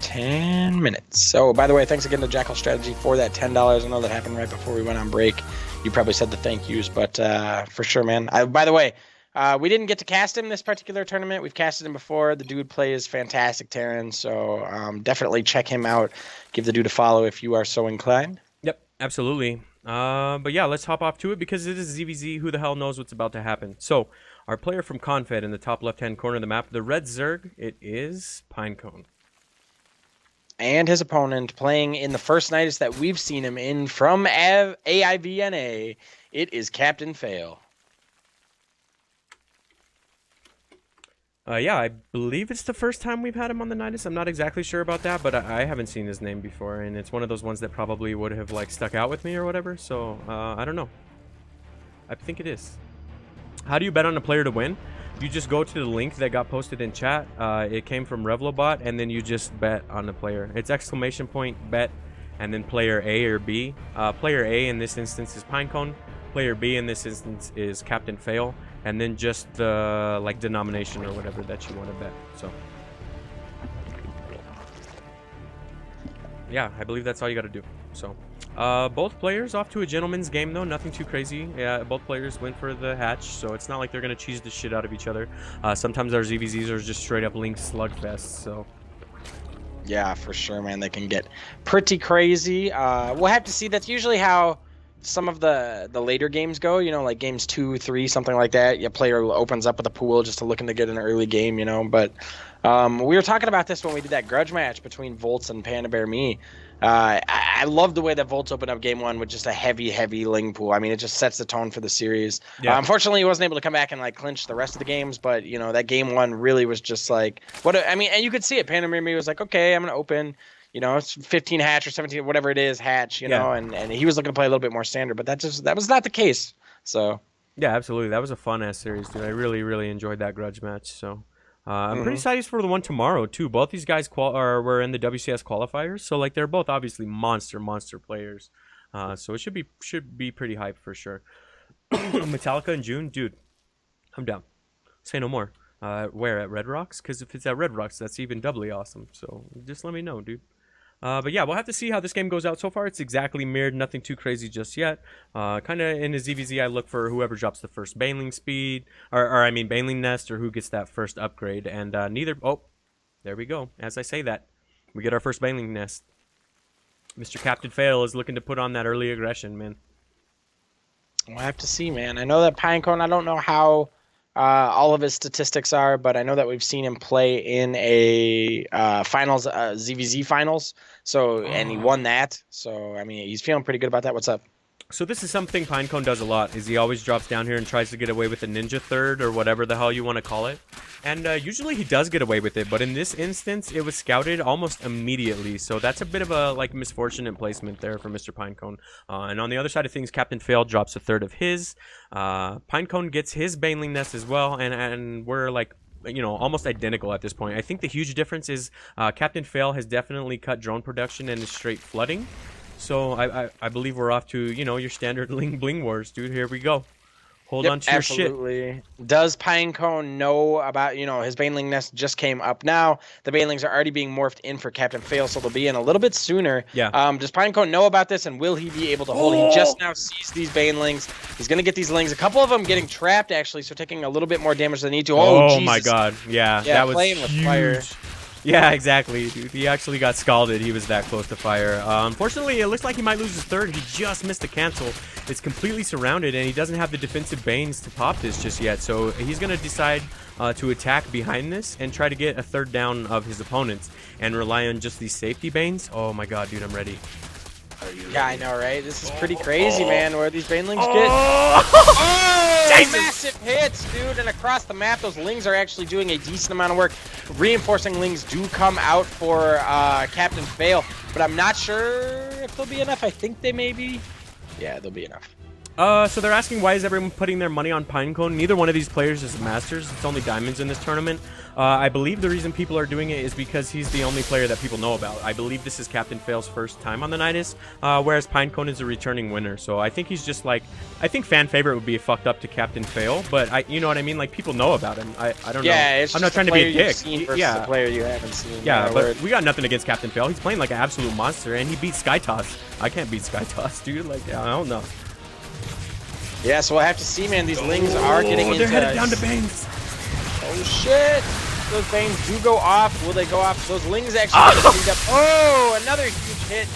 10 minutes. So, by the way, thanks again to Jackal Strategy for that $10. I know that happened right before we went on break. You probably said the thank yous, but for sure, man. By the way, we didn't get to cast him this particular tournament. We've casted him before. The dude plays fantastic Terran, so definitely check him out. Give the dude a follow if you are so inclined. Yep, absolutely. But yeah, let's hop off to it because it is ZVZ. Who the hell knows what's about to happen? So, our player from Confed in the top left-hand corner of the map, the red Zerg, it is Pinecone. And his opponent playing in the first Nydus that we've seen him in from AIVNA, it is CaptainFail. Yeah, I believe it's the first time we've had him on the Nydus. I'm not exactly sure about that, but I haven't seen his name before, and it's one of those ones that probably would have like stuck out with me or whatever. So I don't know. I think it is. How do you bet on a player to win? You just go to the link that got posted in chat. It came from Revlobot, and then you just bet on the player. It's ! bet, and then player A or B. Player A in this instance is Pinecone. Player B in this instance is CaptainFail, and then just the like denomination or whatever that you want to bet. So yeah, I believe that's all you got to do. So both players off to a gentleman's game though, nothing too crazy. Yeah, both players went for the hatch, so it's not like they're gonna cheese the shit out of each other. Sometimes our ZVZs are just straight up link slugfests. So yeah, for sure, man. They can get pretty crazy. We'll have to see. That's usually how some of the later games go, you know, like games 2, 3, something like that. Your player opens up with a pool just to looking to get an early game, you know. But we were talking about this when we did that grudge match between Volts and Panda Bear Me. I love the way that Volts opened up game 1 with just a heavy Ling pool. I mean, it just sets the tone for the series. yeah. Unfortunately, he wasn't able to come back and like clinch the rest of the games, but you know, that game 1 really was just like I mean, and you could see it. Panda Bear Me was like, okay, I'm gonna open. You know, it's 15 hatch or 17, whatever it is, hatch, you know, and he was looking to play a little bit more standard, but that was not the case. So Yeah, absolutely. That was a fun-ass series, dude. I really enjoyed that grudge match. So I'm pretty excited for the one tomorrow, too. Both these guys were in the WCS qualifiers, so like they're both obviously monster players. So it should be pretty hype for sure. Metallica in June, dude. I'm down. Say no more. Where, at Red Rocks? Because if it's at Red Rocks, that's even doubly awesome. So just let me know, dude. But yeah, we'll have to see how this game goes out. So far, it's exactly mirrored. Nothing too crazy just yet. Kind of in the ZVZ, I look for whoever drops the first Baneling speed, or I mean Baneling nest, or who gets that first upgrade. And neither. Oh, there we go. As I say that, we get our first Baneling nest. Mr. CaptainFail is looking to put on that early aggression, man. We'll have to see, man. I know that Pinecone, I don't know how all of his statistics are, but I know that we've seen him play in a finals, ZVZ finals. So, and he won that. So, I mean, he's feeling pretty good about that. What's up? So this is something Pinecone does a lot, is he always drops down here and tries to get away with a ninja third, or whatever the hell you want to call it. And usually he does get away with it, but in this instance, it was scouted almost immediately. So that's a bit of a like misfortunate placement there for Mr. Pinecone. And on the other side of things, CaptainFail drops a third of his. Pinecone gets his Baneling nest as well, and we're like, you know, almost identical at this point. I think the huge difference is CaptainFail has definitely cut drone production and is straight flooding. So I believe we're off to, you know, your standard Ling Bling Wars, dude. Here we go. Hold on to your shit. Absolutely. Does Pinecone know about, you know, his Baneling nest just came up now. The Banelings are already being morphed in for CaptainFail, so they'll be in a little bit sooner. Yeah. Does Pinecone know about this, and will he be able to hold? He just now sees these Banelings. He's going to get these Lings. A couple of them getting trapped, actually, so taking a little bit more damage than they need to. Oh, Jesus. My God. Yeah, that was playing huge. With fire. Yeah, exactly, dude. He actually got scalded. He was that close to fire. Unfortunately, it looks like he might lose his third. He just missed the cancel. It's completely surrounded, and he doesn't have the defensive Banes to pop this just yet. So he's going to decide to attack behind this and try to get a third down of his opponents and rely on just these safety Banes. Oh, my God, dude, I'm ready. Yeah, I know, right? This is pretty crazy, man, where these Banelings get... massive hits, dude, and across the map, those Lings are actually doing a decent amount of work. Reinforcing Lings do come out for CaptainFail, but I'm not sure if they'll be enough. I think they may be. Yeah, they'll be enough. So they're asking why is everyone putting their money on Pinecone? Neither one of these players is Masters. It's only Diamonds in this tournament. I believe the reason people are doing it is because he's the only player that people know about. I believe this is CaptainFail's first time on the Nydus, whereas Pinecone is a returning winner. So I think he's just like, I think fan favorite would be fucked up to CaptainFail, but you know what I mean? Like people know about him. I don't know. It's I'm not trying to be a dick. Yeah, a player you haven't seen. Yeah, but we got nothing against CaptainFail. He's playing like an absolute monster, and he beat SkyToss. I can't beat SkyToss, dude. Like I don't know. Yeah, so we'll have to see, man. These Lings are getting into... They're headed down to Banes. Oh, shit. Those Banes do go off. Will they go off? Those Lings actually get cleaned up. Oh, another huge hit.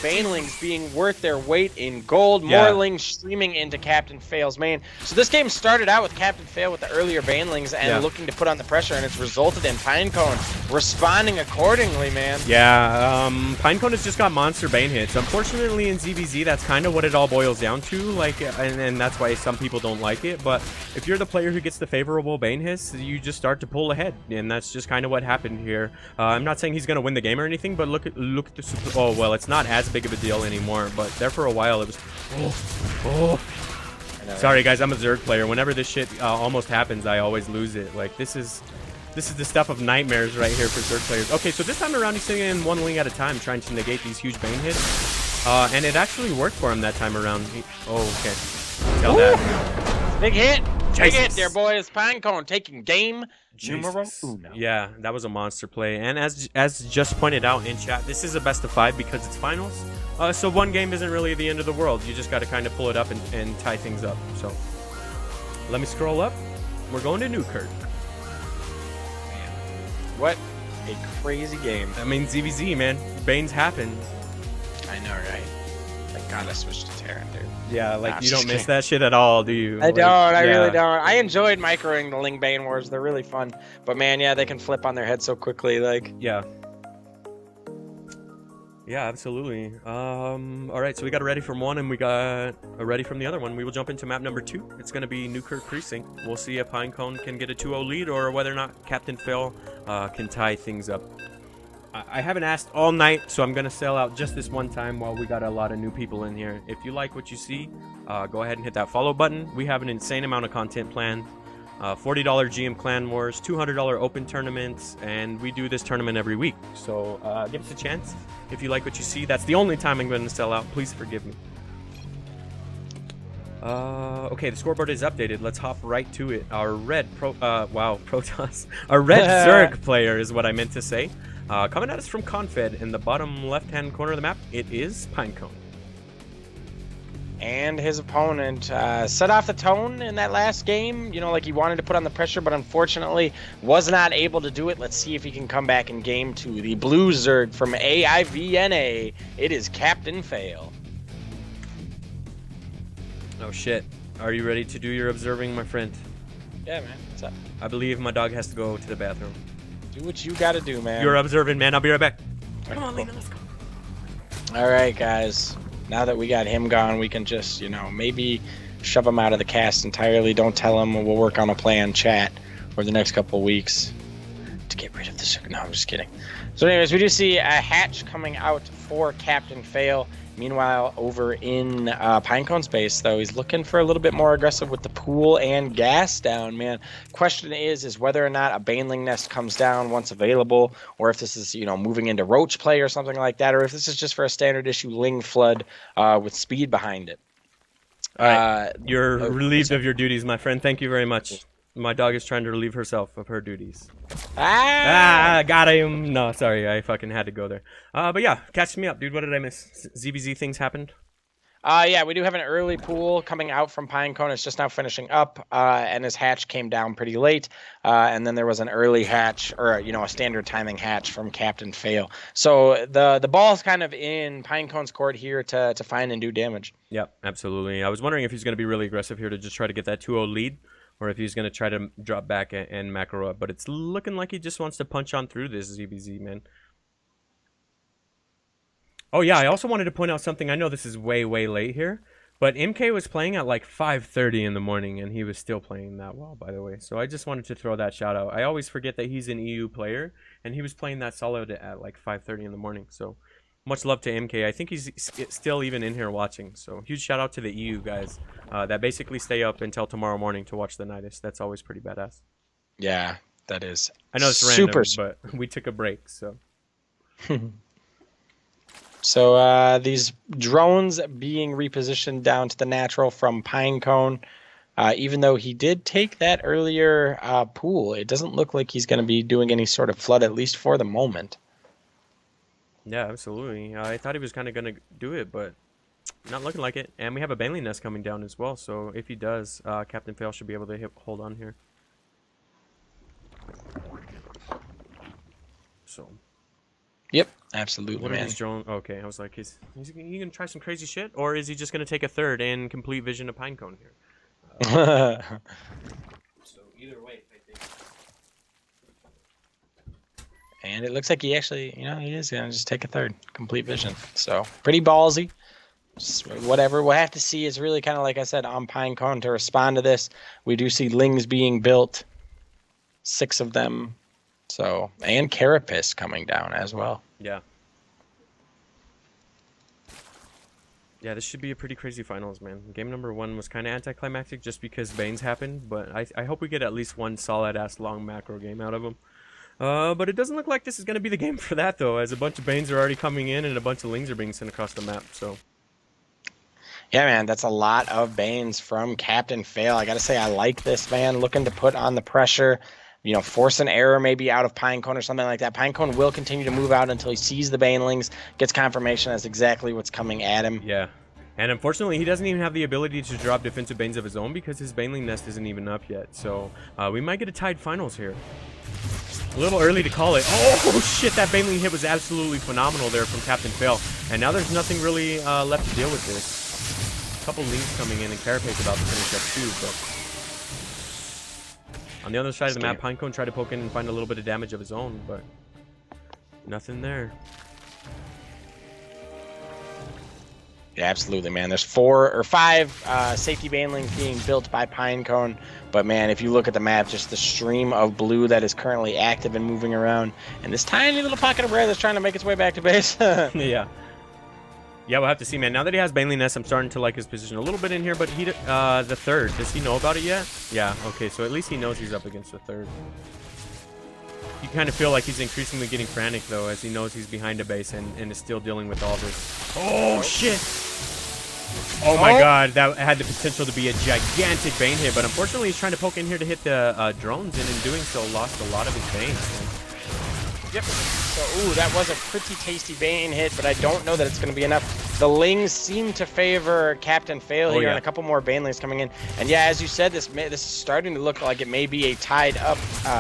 Banelings being worth their weight in gold. More Lings streaming into CaptainFail's main. So this game started out with CaptainFail with the earlier Banelings and looking to put on the pressure, and it's resulted in Pinecone responding accordingly, man. Yeah, Pinecone has just got monster Bane hits. Unfortunately, in ZVZ, that's kind of what it all boils down to. Like, and that's why some people don't like it. But if you're the player who gets the favorable Bane hits, you just start to pull ahead, and that's just kind of what happened here. I'm not saying he's gonna win the game or anything, but look at the. Oh well, it's not as big of a deal anymore, but there for a while it was sorry guys, I'm a Zerg player. Whenever this shit almost happens, I always lose it. Like this is the stuff of nightmares right here for Zerg players. Okay, so this time around he's sitting in one Ling at a time trying to negate these huge Bane hits, and it actually worked for him that time around. Okay, tell that. Big hit. Big hit there, boys. Pinecone taking game numero uno. Yeah, that was a monster play. And as just pointed out in chat, this is a best of 5 because it's finals. So one game isn't really the end of the world. You just got to kind of pull it up and tie things up. So let me scroll up. We're going to Newkirk. Man, what a crazy game. I mean, ZVZ, man. Banes happen. I know, right? Thank God I switched to Terran, dude. Yeah, like you don't miss that shit at all, do you? I don't. I really don't. I enjoyed microing the Ling Bane Wars. They're really fun. But man, yeah, they can flip on their head so quickly. Like, yeah. Yeah, absolutely. All right, so we got a ready from one and we got a ready from the other one. We will jump into map number 2. It's going to be Newkirk Precinct. We'll see if Pinecone can get a 2-0 lead or whether or not CaptainFail can tie things up. I haven't asked all night, so I'm going to sell out just this one time while we got a lot of new people in here. If you like what you see, go ahead and hit that follow button. We have an insane amount of content planned. $40 GM Clan Wars, $200 open tournaments, and we do this tournament every week. So give us a chance. If you like what you see, that's the only time I'm going to sell out. Please forgive me. Okay, the scoreboard is updated. Let's hop right to it. Our red Protoss. Our red Zerg player is what I meant to say. Coming at us from Confed in the bottom left-hand corner of the map, it is Pinecone. And his opponent set off the tone in that last game. You know, like he wanted to put on the pressure, but unfortunately was not able to do it. Let's see if he can come back in game 2. The blue Zerg from AIVNA. It is CaptainFail. Oh shit. Are you ready to do your observing, my friend? Yeah, man. What's up? I believe my dog has to go to the bathroom. Do what you gotta do, man. You're observing, man. I'll be right back. Come on, Lena, let's go. All right, guys. Now that we got him gone, we can just, you know, maybe shove him out of the cast entirely. Don't tell him. We'll work on a plan, chat, for the next couple of weeks to get rid of this. No, I'm just kidding. So anyways, we do see a hatch coming out for CaptainFail. Meanwhile, over in Pinecone's base, though, he's looking for a little bit more aggressive with the pool and gas down, man. Question is whether or not a Baneling nest comes down once available, or if this is, you know, moving into Roach play or something like that, or if this is just for a standard issue Ling flood with speed behind it. All right. You're relieved of your duties, my friend. Thank you very much. My dog is trying to relieve herself of her duties. Got him. No, sorry. I fucking had to go there. But yeah, catch me up, dude. What did I miss? ZBZ things happened? Yeah, we do have an early pool coming out from Pinecone. It's just now finishing up, and his hatch came down pretty late. And then there was an early hatch, or, you know, a standard timing hatch from CaptainFail. So the ball's kind of in Pinecone's court here to find and do damage. Yep, absolutely. I was wondering if he's going to be really aggressive here to just try to get that 2-0 lead, or if he's going to try to drop back and macro up. But it's looking like he just wants to punch on through this ZBZ, man. Oh, yeah, I also wanted to point out something. I know this is way, way late here, but MK was playing at like 5:30 in the morning, and he was still playing that well, by the way. So I just wanted to throw that shout out. I always forget that he's an EU player, and he was playing that solid at like 5:30 in the morning. So Much love to MK. I think he's still even in here watching. So huge shout out to the EU guys that basically stay up until tomorrow morning to watch the Nydus. That's always pretty badass. Yeah, that is. I know it's super, random, but we took a break, so. So these drones being repositioned down to the natural from Pinecone. Even though he did take that earlier pool, it doesn't look like he's going to be doing any sort of flood, at least for the moment. Yeah, absolutely. I thought he was kind of going to do it, but not looking like it. And we have a Baneling Nest coming down as well, so if he does, CaptainFail should be able to hold on here. So. Yep, absolutely, What are man. these drones? Okay, I was like, is he going to try some crazy shit? Or is he just going to take a third and complete vision of Pinecone here? So either way, I think. And it looks like he actually, he is going to just take a third. Complete vision. So pretty ballsy. Just whatever. We'll have to see. It's really kind of like I said on Pinecone to respond to this. We do see lings being built. 6 of them. So, and Carapace coming down as well. Yeah. Yeah, this should be a pretty crazy finals, man. Game number 1 was kind of anticlimactic just because Banes happened, but I hope we get at least one solid-ass long macro game out of him. But it doesn't look like this is going to be the game for that, though, as a bunch of Banes are already coming in and a bunch of Lings are being sent across the map, so... Yeah, man, that's a lot of Banes from CaptainFail. I got to say, I like this, man. Looking to put on the pressure, force an error maybe out of Pinecone or something like that. Pinecone will continue to move out until he sees the Banelings, gets confirmation that's exactly what's coming at him. Yeah. And unfortunately, he doesn't even have the ability to drop defensive Banes of his own because his Baneling Nest isn't even up yet. So we might get a tied finals here. A little early to call it. Oh, shit, that Baneling hit was absolutely phenomenal there from CaptainFail. And now there's nothing really left to deal with this. A couple Lings coming in and Carapace about to finish up too, but... On the other side of the map, Pinecone tried to poke in and find a little bit of damage of his own, but... Nothing there. Yeah, absolutely, man. There's 4 or 5 safety banelings being built by Pinecone. But, man, if you look at the map, just the stream of blue that is currently active and moving around. And this tiny little pocket of red that's trying to make its way back to base. Yeah. Yeah, we'll have to see, man. Now that he has Baneling Nest, I'm starting to like his position a little bit in here. But he, the third, does he know about it yet? Yeah, okay. So at least he knows he's up against the third. You kind of feel like he's increasingly getting frantic, though, as he knows he's behind a base and is still dealing with all this. Oh, shit! Oh, my God. That had the potential to be a gigantic Bane hit, but unfortunately he's trying to poke in here to hit the drones, and in doing so, lost a lot of his Banes. Yep. So, ooh, that was a pretty tasty Bane hit, but I don't know that it's going to be enough. The Lings seem to favor CaptainFail here, and a couple more Banelings coming in. And yeah, as you said, this is starting to look like it may be a tied-up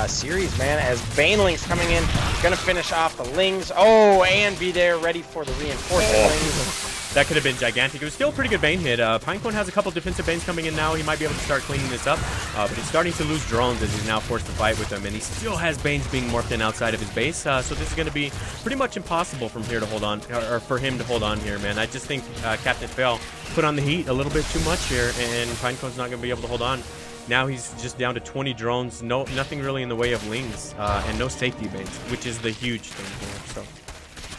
series, man, as Banelings coming in, going to finish off the Lings. Oh, and be there ready for the reinforcement Lings. That could have been gigantic. It was still a pretty good Bane hit. Pinecone has a couple defensive Banes coming in now. He might be able to start cleaning this up, but he's starting to lose drones as he's now forced to fight with them, and he still has Banes being morphed in outside of his base, so this is going to be pretty much impossible from here to hold on, or for him to hold on here, man. I just think CaptainFail put on the heat a little bit too much here, and Pinecone's not going to be able to hold on. Now he's just down to 20 drones, nothing really in the way of Lings, and no safety Banes, which is the huge thing here, so...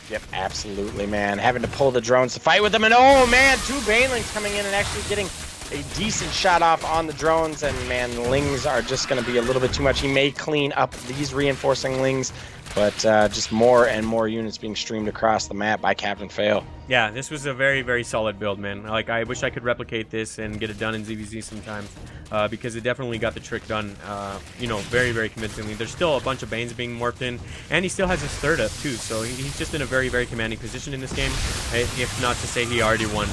Yep, absolutely, man. Having to pull the drones to fight with them, and oh, man, 2 Banelings coming in and actually getting a decent shot off on the drones, and, man, Lings are just going to be a little bit too much. He may clean up these reinforcing Lings, but just more and more units being streamed across the map by CaptainFail. Yeah, this was a very, very solid build, man. Like, I wish I could replicate this and get it done in ZVZ sometimes, because it definitely got the trick done, very, very convincingly. There's still a bunch of Banes being morphed in, and he still has his third up, too, so he's just in a very, very commanding position in this game, if not to say he already won.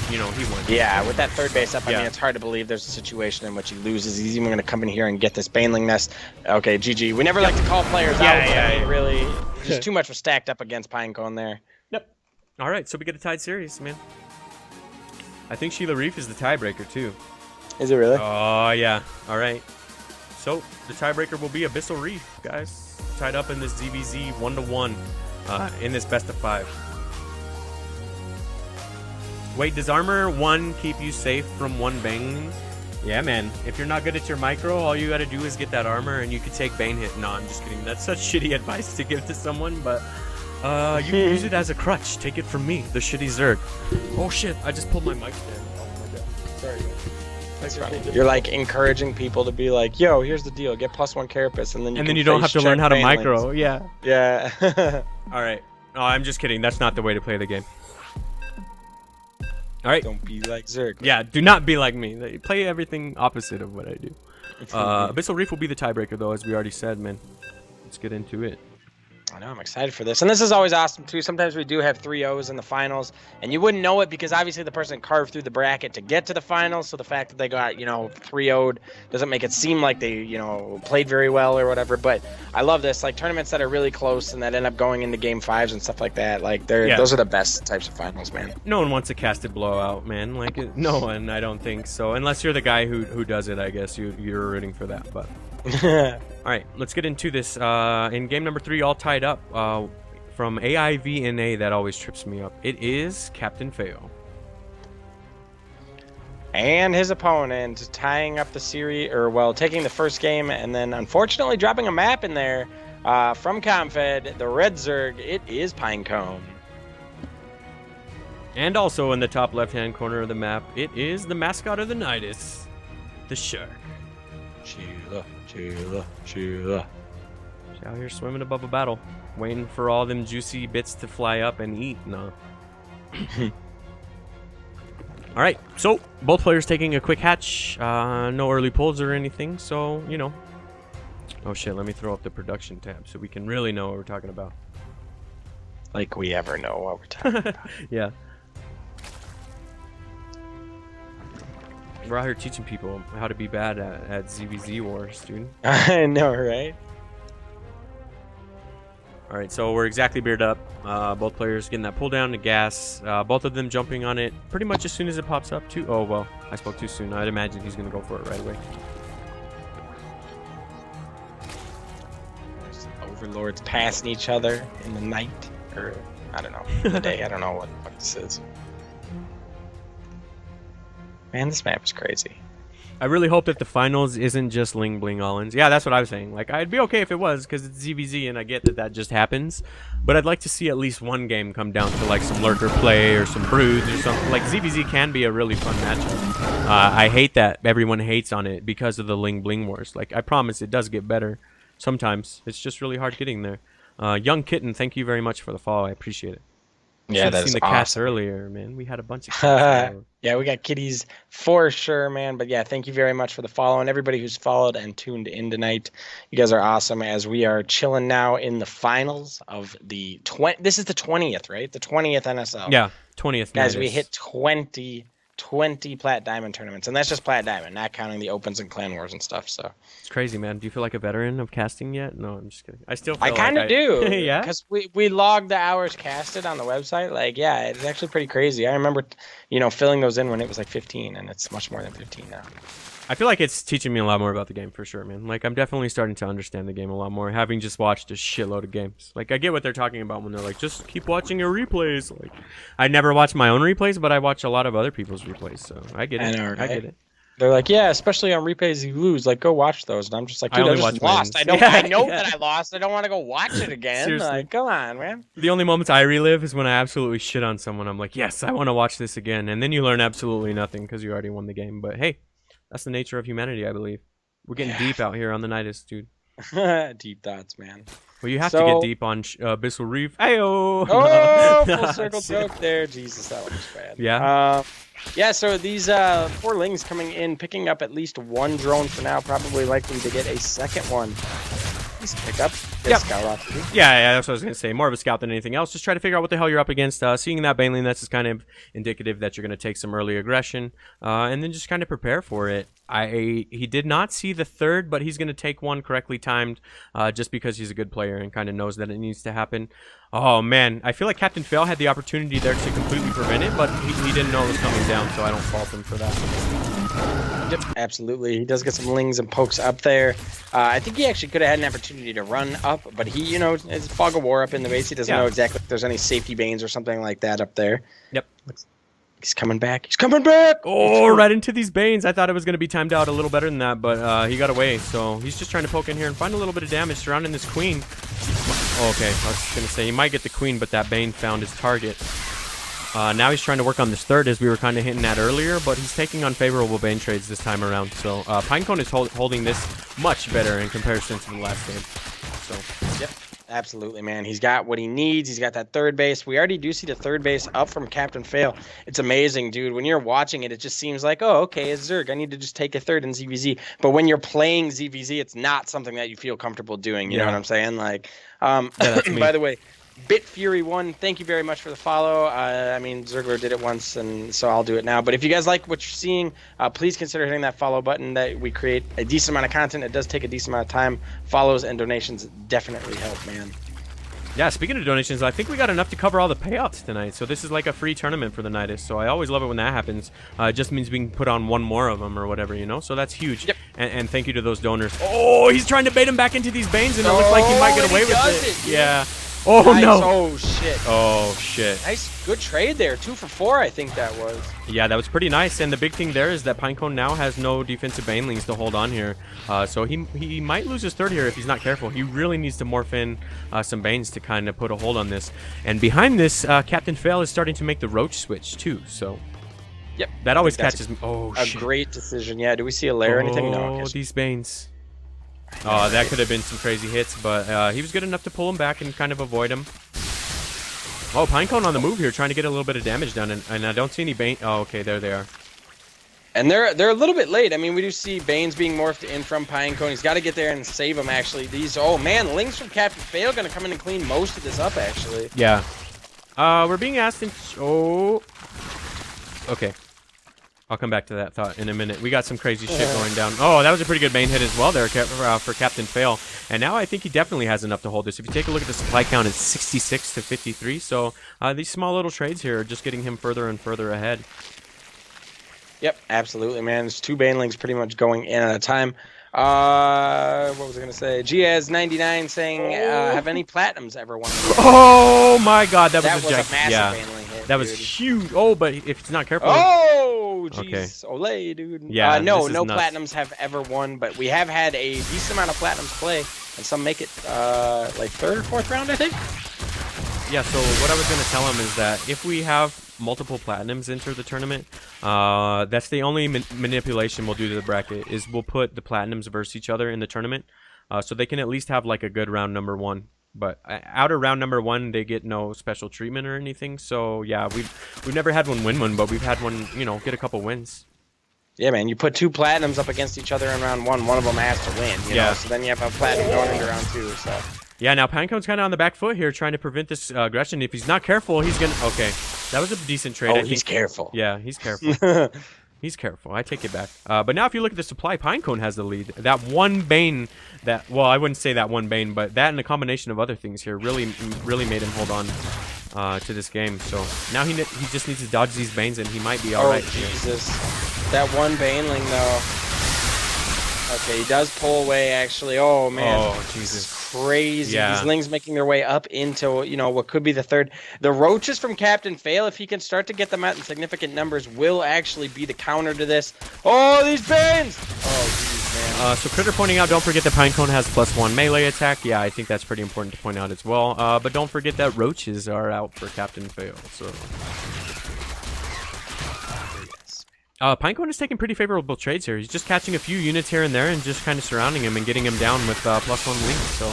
He won. Yeah, with that third base up, I mean, it's hard to believe there's a situation in which he loses. He's even going to come in here and get this Baneling Nest. Okay, GG. We never like to call players out. Yeah, really. Just too much was stacked up against Pinecone there. Yep. All right, so we get a tied series, man. I think Sheila Reef is the tiebreaker, too. Is it really? Oh, yeah. All right. So the tiebreaker will be Abyssal Reef, guys. Tied up in this ZVZ 1-1 in this best of 5. Wait, does armor 1 keep you safe from 1 Bane? Yeah, man. If you're not good at your micro, all you gotta do is get that armor and you can take Bane hit. No, I'm just kidding. That's such shitty advice to give to someone, but You can use it as a crutch. Take it from me, the shitty Zerg. Oh shit! I just pulled my mic stand. Oh my god. Sorry, guys. That's funny. You're like encouraging people to be like, "Yo, here's the deal: get +1 carapace, and then you don't have to learn how to micro." lanes. Yeah. Yeah. All right. No, I'm just kidding. That's not the way to play the game. All right. Don't be like Zerg. Yeah. Do not be like me. Play everything opposite of what I do. Abyssal Reef will be the tiebreaker, though, as we already said, man. Let's get into it. I know, I'm excited for this. And this is always awesome, too. Sometimes we do have 3-0s in the finals, and you wouldn't know it because obviously the person carved through the bracket to get to the finals, so the fact that they got, 3-0'd doesn't make it seem like they, played very well or whatever. But I love this. Like, tournaments that are really close and that end up going into Game 5s and stuff like that, like, those are the best types of finals, man. No one wants a casted blowout, man. Like, no one, I don't think so. Unless you're the guy who does it, I guess you're rooting for that, but... All right, let's get into this. In game number 3, all tied up. From AIVNA, that always trips me up. It is CaptainFail. And his opponent tying up the series, taking the first game and then unfortunately dropping a map in there from Confed, the Red Zerg. It is Pinecone. And also in the top left-hand corner of the map, it is the mascot of the Nydus, the shark. Sheila. Out here swimming above a battle, waiting for all them juicy bits to fly up and eat. No. All right, so both players taking a quick hatch. No early pulls or anything, so Oh shit! Let me throw up the production tab so we can really know what we're talking about. Like we ever know what we're talking about. Yeah. We're out here teaching people how to be bad at ZVZ wars, dude. I know, right? All right, so we're exactly beard up. Both players getting that pull down to gas. Both of them jumping on it pretty much as soon as it pops up, too. Oh, well, I spoke too soon. I'd imagine he's going to go for it right away. Overlords passing each other in the night. Or, I don't know, in the day. I don't know what the fuck this is. Man, this map is crazy. I really hope that the finals isn't just Ling Bling Allins. Yeah, that's what I was saying. Like, I'd be okay if it was, because it's ZVZ, and I get that just happens. But I'd like to see at least one game come down to, like, some lurker play or some broods or something. Like, ZVZ can be a really fun matchup. I hate that everyone hates on it because of the Ling Bling wars. Like, I promise it does get better sometimes. It's just really hard getting there. Young Kitten, thank you very much for the follow. I appreciate it. Yeah, that's seen the awesome. Cats earlier, man. We had a bunch of cats. Yeah, we got kitties for sure, man. But yeah, thank you very much for the follow and everybody who's followed and tuned in tonight. You guys are awesome as we are chilling now in the finals of the This is the 20th, right? The 20th NSL. Yeah, 20th. Guys, Nydus. we hit 20 Plat Diamond tournaments, and that's just Plat Diamond, not counting the Opens and Clan Wars and stuff. So it's crazy, man. Do you feel like a veteran of casting yet? No, I'm just kidding. I still feel I kind of do. Yeah, because we logged the hours casted on the website. Like, yeah, it's actually pretty crazy. I remember, filling those in when it was like 15, and it's much more than 15 now. I feel like it's teaching me a lot more about the game for sure, man. Like, I'm definitely starting to understand the game a lot more, having just watched a shitload of games. Like, I get what they're talking about when they're like, just keep watching your replays. Like, I never watch my own replays, but I watch a lot of other people's replays, so I get it. I know, right? I get it. They're like, yeah, especially on replays you lose. Like, go watch those. And I'm just like, dude, I just lost. I know that I lost. I don't want to go watch it again. Seriously. Like, come on, man. The only moments I relive is when I absolutely shit on someone. I'm like, yes, I want to watch this again. And then you learn absolutely nothing because you already won the game. But hey, that's the nature of humanity, I believe. We're getting deep out here on the Nydus, dude. Deep thoughts, man. Well, you have to get deep on Abyssal Reef. Ayo! Oh, full circle joke there. Jesus, that one was bad. Yeah. Yeah, so these 4 Lings coming in, picking up at least 1 drone for now, probably likely to get a second one. Nice pickup. Yep. Scout off. Yeah, that's what I was going to say. More of a scout than anything else. Just try to figure out what the hell you're up against. Seeing that Baneling, that's just kind of indicative that you're going to take some early aggression, and then just kind of prepare for it. He did not see the third, but he's going to take one correctly timed just because he's a good player and kind of knows that it needs to happen. Oh, man. I feel like CaptainFail had the opportunity there to completely prevent it, but he didn't know it was coming down, so I don't fault him for that. Yep, absolutely. He does get some lings and pokes up there. I think he actually could have had an opportunity to run up, but he, it's fog of war up in the base. He doesn't know exactly if there's any safety banes or something like that up there. Yep. He's coming back. He's coming back! Oh, right into these Banes. I thought it was going to be timed out a little better than that, but he got away. So he's just trying to poke in here and find a little bit of damage surrounding this Queen. Okay, I was just gonna say he might get the queen, but that Bane found his target. Now he's trying to work on this third, as we were kind of hinting at earlier, but he's taking unfavorable Bane trades this time around. So Pinecone is holding this much better in comparison to the last game. So yep, absolutely, man. He's got what he needs. He's got that third base. We already do see the third base up from CaptainFail. It's amazing, dude. When you're watching it, it just seems like, oh, okay, it's Zerg. I need to just take a third in ZVZ. But when you're playing ZVZ, it's not something that you feel comfortable doing. You know what I'm saying? Like, by the way, BitFury1, thank you very much for the follow. I mean, Zergler did it once, and so I'll do it now. But if you guys like what you're seeing, please consider hitting that follow button. That we create a decent amount of content. It does take a decent amount of time. Follows and donations definitely help, man. Yeah, speaking of donations, I think we got enough to cover all the payouts tonight. So this is like a free tournament for the Nydus. So I always love it when that happens. It just means we can put on one more of them or whatever, you know? So that's huge. Yep. And thank you to those donors. Oh, he's trying to bait him back into these Banes, and it looks like he might get away with it. Yeah. Oh, nice. no. Oh, shit. Oh, shit. Nice. Good trade there. 2 for 4, I think that was. Yeah, that was pretty nice. And the big thing there is that Pinecone now has no defensive Banelings to hold on here. So he might lose his third here if he's not careful. He really needs to morph in some Banes to kind of put a hold on this. And behind this, CaptainFail is starting to make the Roach switch, too. So yep, that always catches me. Oh, shit. A great decision. Yeah, do we see a lair or anything? No. Oh, these Banes. Oh, that could have been some crazy hits, but he was good enough to pull him back and kind of avoid him. Oh, Pinecone on the move here, trying to get a little bit of damage done, and I don't see any Bane. Oh, okay, there they are. And they're a little bit late. I mean, we do see Banes being morphed in from Pinecone. He's got to get there and save him, actually. These, oh, man, Lings from CaptainFail going to come in and clean most of this up, actually. Yeah. We're being asked in... Oh. Okay. I'll come back to that thought in a minute. We got some crazy shit going down. Oh, that was a pretty good Bane hit as well there for CaptainFail. And now I think he definitely has enough to hold this. If you take a look at the supply count, it's 66 to 53. So these small little trades here are just getting him further and further ahead. Yep, absolutely, man. There's 2 Banelings pretty much going in at a time. What was I gonna say? Giaz99 saying, have any platinums ever won? Oh my God, that was a massive Baneling hit. That was huge. Oh, but if it's not careful. Oh, jeez. Okay. Olay, dude. Yeah. No platinums have ever won, but we have had a decent amount of platinums play, and some make it like 3rd or 4th round, I think. Yeah. So what I was gonna tell him is that if we have multiple platinums enter the tournament, that's the only manipulation we'll do to the bracket is we'll put the platinums versus each other in the tournament, so they can at least have like a good round number 1. But out of round number 1, they get no special treatment or anything. So yeah, we've never had one win one, but we've had one, you know, get a couple wins. Yeah, man, you put 2 platinums up against each other in round 1, one of them has to win. You know? So then you have a platinum going into round 2. So. Yeah, now Pinecone's kind of on the back foot here, trying to prevent this aggression. If he's not careful, he's gonna. Okay, that was a decent trade. Oh, he's careful. Yeah, he's careful. He's careful. I take it back. But now if you look at the supply, Pinecone has the lead. That one Bane, well, I wouldn't say that one Bane, but that and a combination of other things here really made him hold on to this game. So now he just needs to dodge these Banes, and he might be all right. Jesus. That one Baneling, though. Okay, he does pull away, actually. Oh, man. Oh, Jesus. Crazy. Yeah. These Lings making their way up into, you know, what could be the 3rd. The Roaches from CaptainFail, if he can start to get them out in significant numbers, will actually be the counter to this. Oh, these Banes! Oh, jeez, man. So Critter pointing out, don't forget that Pinecone has +1 melee attack. Yeah, I think that's pretty important to point out as well. But don't forget that Roaches are out for CaptainFail, so... Pinecone is taking pretty favorable trades here. He's just catching a few units here and there and just kind of surrounding him and getting him down with +1 Lings. So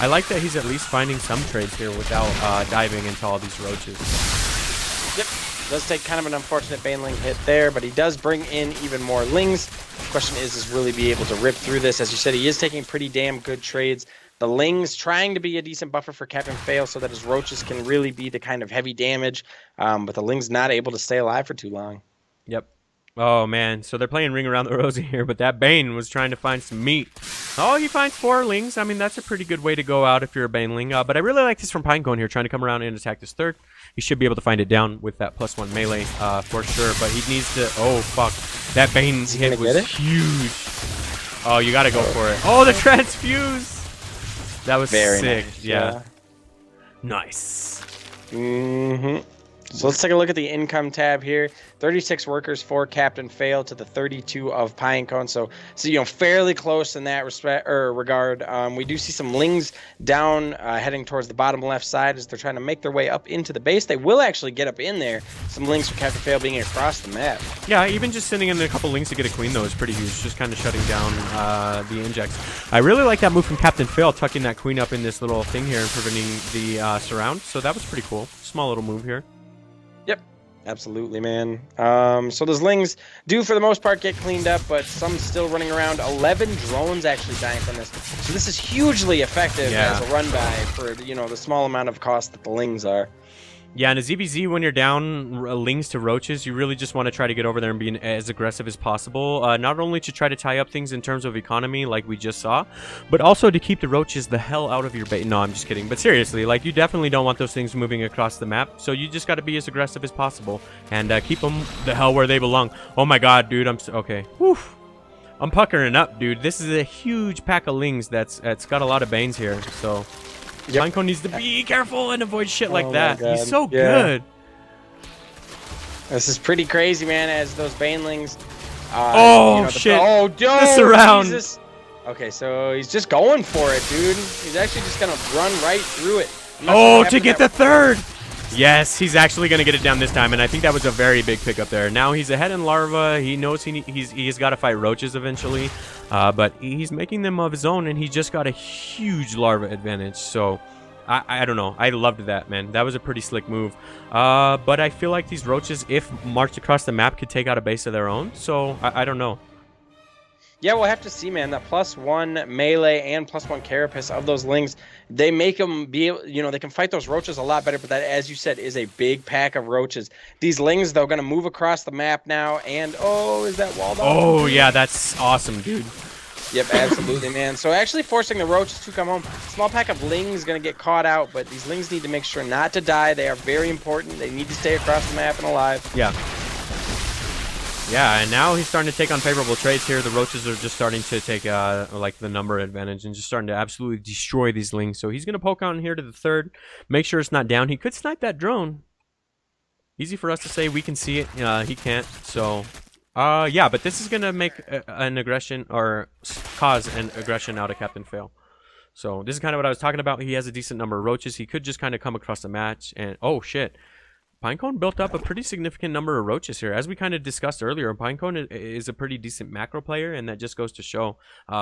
I like that he's at least finding some trades here without diving into all these Roaches. Yep. Does take kind of an unfortunate Baneling hit there, but he does bring in even more Lings. The question is really be able to rip through this. As you said, he is taking pretty damn good trades. The Lings trying to be a decent buffer for CaptainFail so that his Roaches can really be the kind of heavy damage, but the Lings not able to stay alive for too long. Yep. Oh, man. So they're playing Ring Around the Rosie here, but that Bane was trying to find some meat. Oh, he finds 4 Lings. I mean, that's a pretty good way to go out if you're a Baneling. But I really like this from Pinecone here, trying to come around and attack this 3rd. He should be able to find it down with that +1 melee for sure, but he needs to... Oh, fuck. That Bane hit was huge. Oh, you got to go for it. Oh, the transfuse! That was very sick. Nice. Yeah. Nice. Mm-hmm. So let's take a look at the income tab here. 36 workers for CaptainFail to the 32 of Pinecone. So you know, fairly close in that regard. We do see some lings down heading towards the bottom left side as they're trying to make their way up into the base. They will actually get up in there. Some lings for CaptainFail being across the map. Yeah, even just sending in a couple lings to get a queen though is pretty huge. Just kind of shutting down the injects. I really like that move from CaptainFail, tucking that queen up in this little thing here and preventing the surround. So that was pretty cool. Small little move here. Yep. Absolutely, man. So those lings do, for the most part, get cleaned up, but some still running around. 11 drones actually dying from this. So this is hugely effective as a run by for, you know, the small amount of cost that the lings are. Yeah, and a ZBZ, when you're down lings to roaches, you really just want to try to get over there and be as aggressive as possible. Not only to try to tie up things in terms of economy, like we just saw, but also to keep the roaches the hell out of your bait. No, I'm just kidding. But seriously, like, you definitely don't want those things moving across the map. So you just got to be as aggressive as possible and keep them the hell where they belong. Oh my god, dude, okay. Whew. I'm puckering up, dude. This is a huge pack of lings that's got a lot of banes here, so... Pinecone needs to be careful and avoid shit like that. He's so good. This is pretty crazy, man, as those banelings... oh, you know, shit. Oh, the surround. Jesus. Okay, so he's just going for it, dude. He's actually just going to run right through it. Oh, to get the third. Yes, he's actually going to get it down this time, and I think that was a very big pickup there. Now he's ahead in larva. He knows he's got to fight roaches eventually, but he's making them of his own, and he just got a huge larva advantage. So I don't know. I loved that, man. That was a pretty slick move. But I feel like these roaches, if marched across the map, could take out a base of their own. So I don't know. Yeah, we'll have to see, man. That +1 melee and +1 carapace of those lings, they make them be, you know, they can fight those roaches a lot better. But that, as you said, is a big pack of roaches. These lings, though, going to move across the map now. And, oh, is that walled off? Oh, yeah, that's awesome, dude. Yep, absolutely, man. So actually forcing the roaches to come home. Small pack of lings going to get caught out, but these lings need to make sure not to die. They are very important. They need to stay across the map and alive. Yeah. Yeah, and now he's starting to take unfavorable trades here. The roaches are just starting to take like the number advantage and just starting to absolutely destroy these lings. So he's going to poke on here to the third, make sure it's not down. He could snipe that drone. Easy for us to say. We can see it. He can't. So, yeah, but this is going to make an aggression or cause an aggression out of CaptainFail. So this is kind of what I was talking about. He has a decent number of roaches. He could just kind of come across the match and, oh, shit. Pinecone built up a pretty significant number of roaches here. As we kind of discussed earlier, Pinecone is a pretty decent macro player, and that just goes to show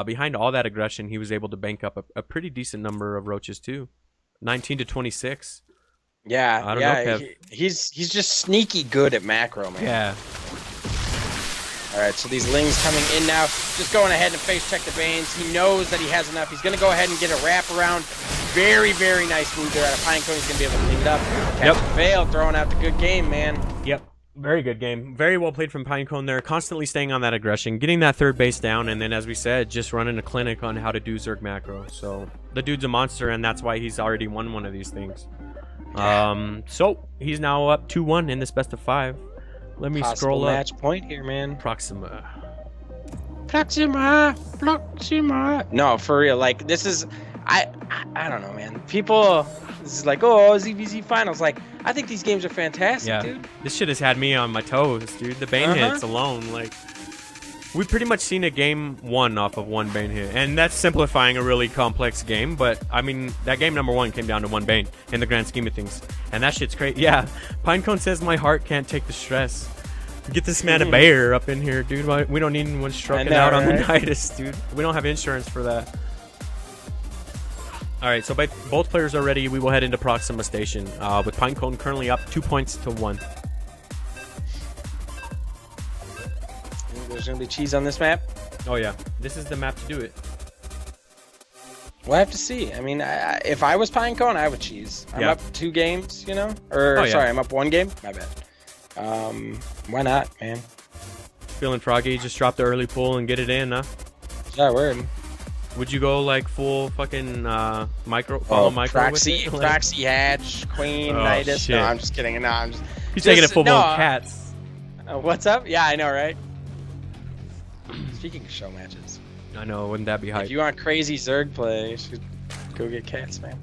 behind all that aggression, he was able to bank up a pretty decent number of roaches too. 19 to 26. Yeah, I don't know, Kev. He's just sneaky good at macro, man. Yeah. All right, so these lings coming in now, just going ahead and face check the banes. He knows that he has enough. He's going to go ahead and get a wrap around. Very, very nice move there out of Pinecone. He's going to be able to clean it up. CaptainFail throwing out the good game, man. Yep. Very good game. Very well played from Pinecone there. Constantly staying on that aggression, getting that third base down, and then, as we said, just running a clinic on how to do Zerg macro. So the dude's a monster, and that's why he's already won one of these things. So he's now up 2-1 in this best of 5. Let me scroll up. Match point here, man. Proxima. No, for real. Like, this is... I don't know, man. People... This is like, oh, ZVZ finals. Like, I think these games are fantastic, dude. This shit has had me on my toes, dude. The bane hits alone, like... We've pretty much seen a game won off of one bane hit. And that's simplifying a really complex game. But, I mean, that game number 1 came down to one bane in the grand scheme of things. And that shit's crazy. Yeah, Pinecone says my heart can't take the stress. Get this man a bear up in here, dude. We don't need anyone stroking out on the Nydus, dude. We don't have insurance for that. Alright, so both players are ready. We will head into Proxima Station. With Pinecone currently up 2 points to 1. There's going to be cheese on this map. Oh, yeah. This is the map to do it. We'll have to see. I mean, if I was Pinecone, I would cheese. I'm up 2 games, you know? Or, sorry, I'm up 1 game. My bad. Why not, man? Feeling froggy. Just drop the early pull and get it in, huh? Yeah, word. Would you go, like, full fucking micro? Proxy hatch, Queen, Nydus. Shit. No, I'm just kidding. No, I'm just... He's taking it full blown cats. What's up? Yeah, I know, right? Speaking of show matches, I know, wouldn't that be hype? If you want crazy Zerg play, you should go get cats, man.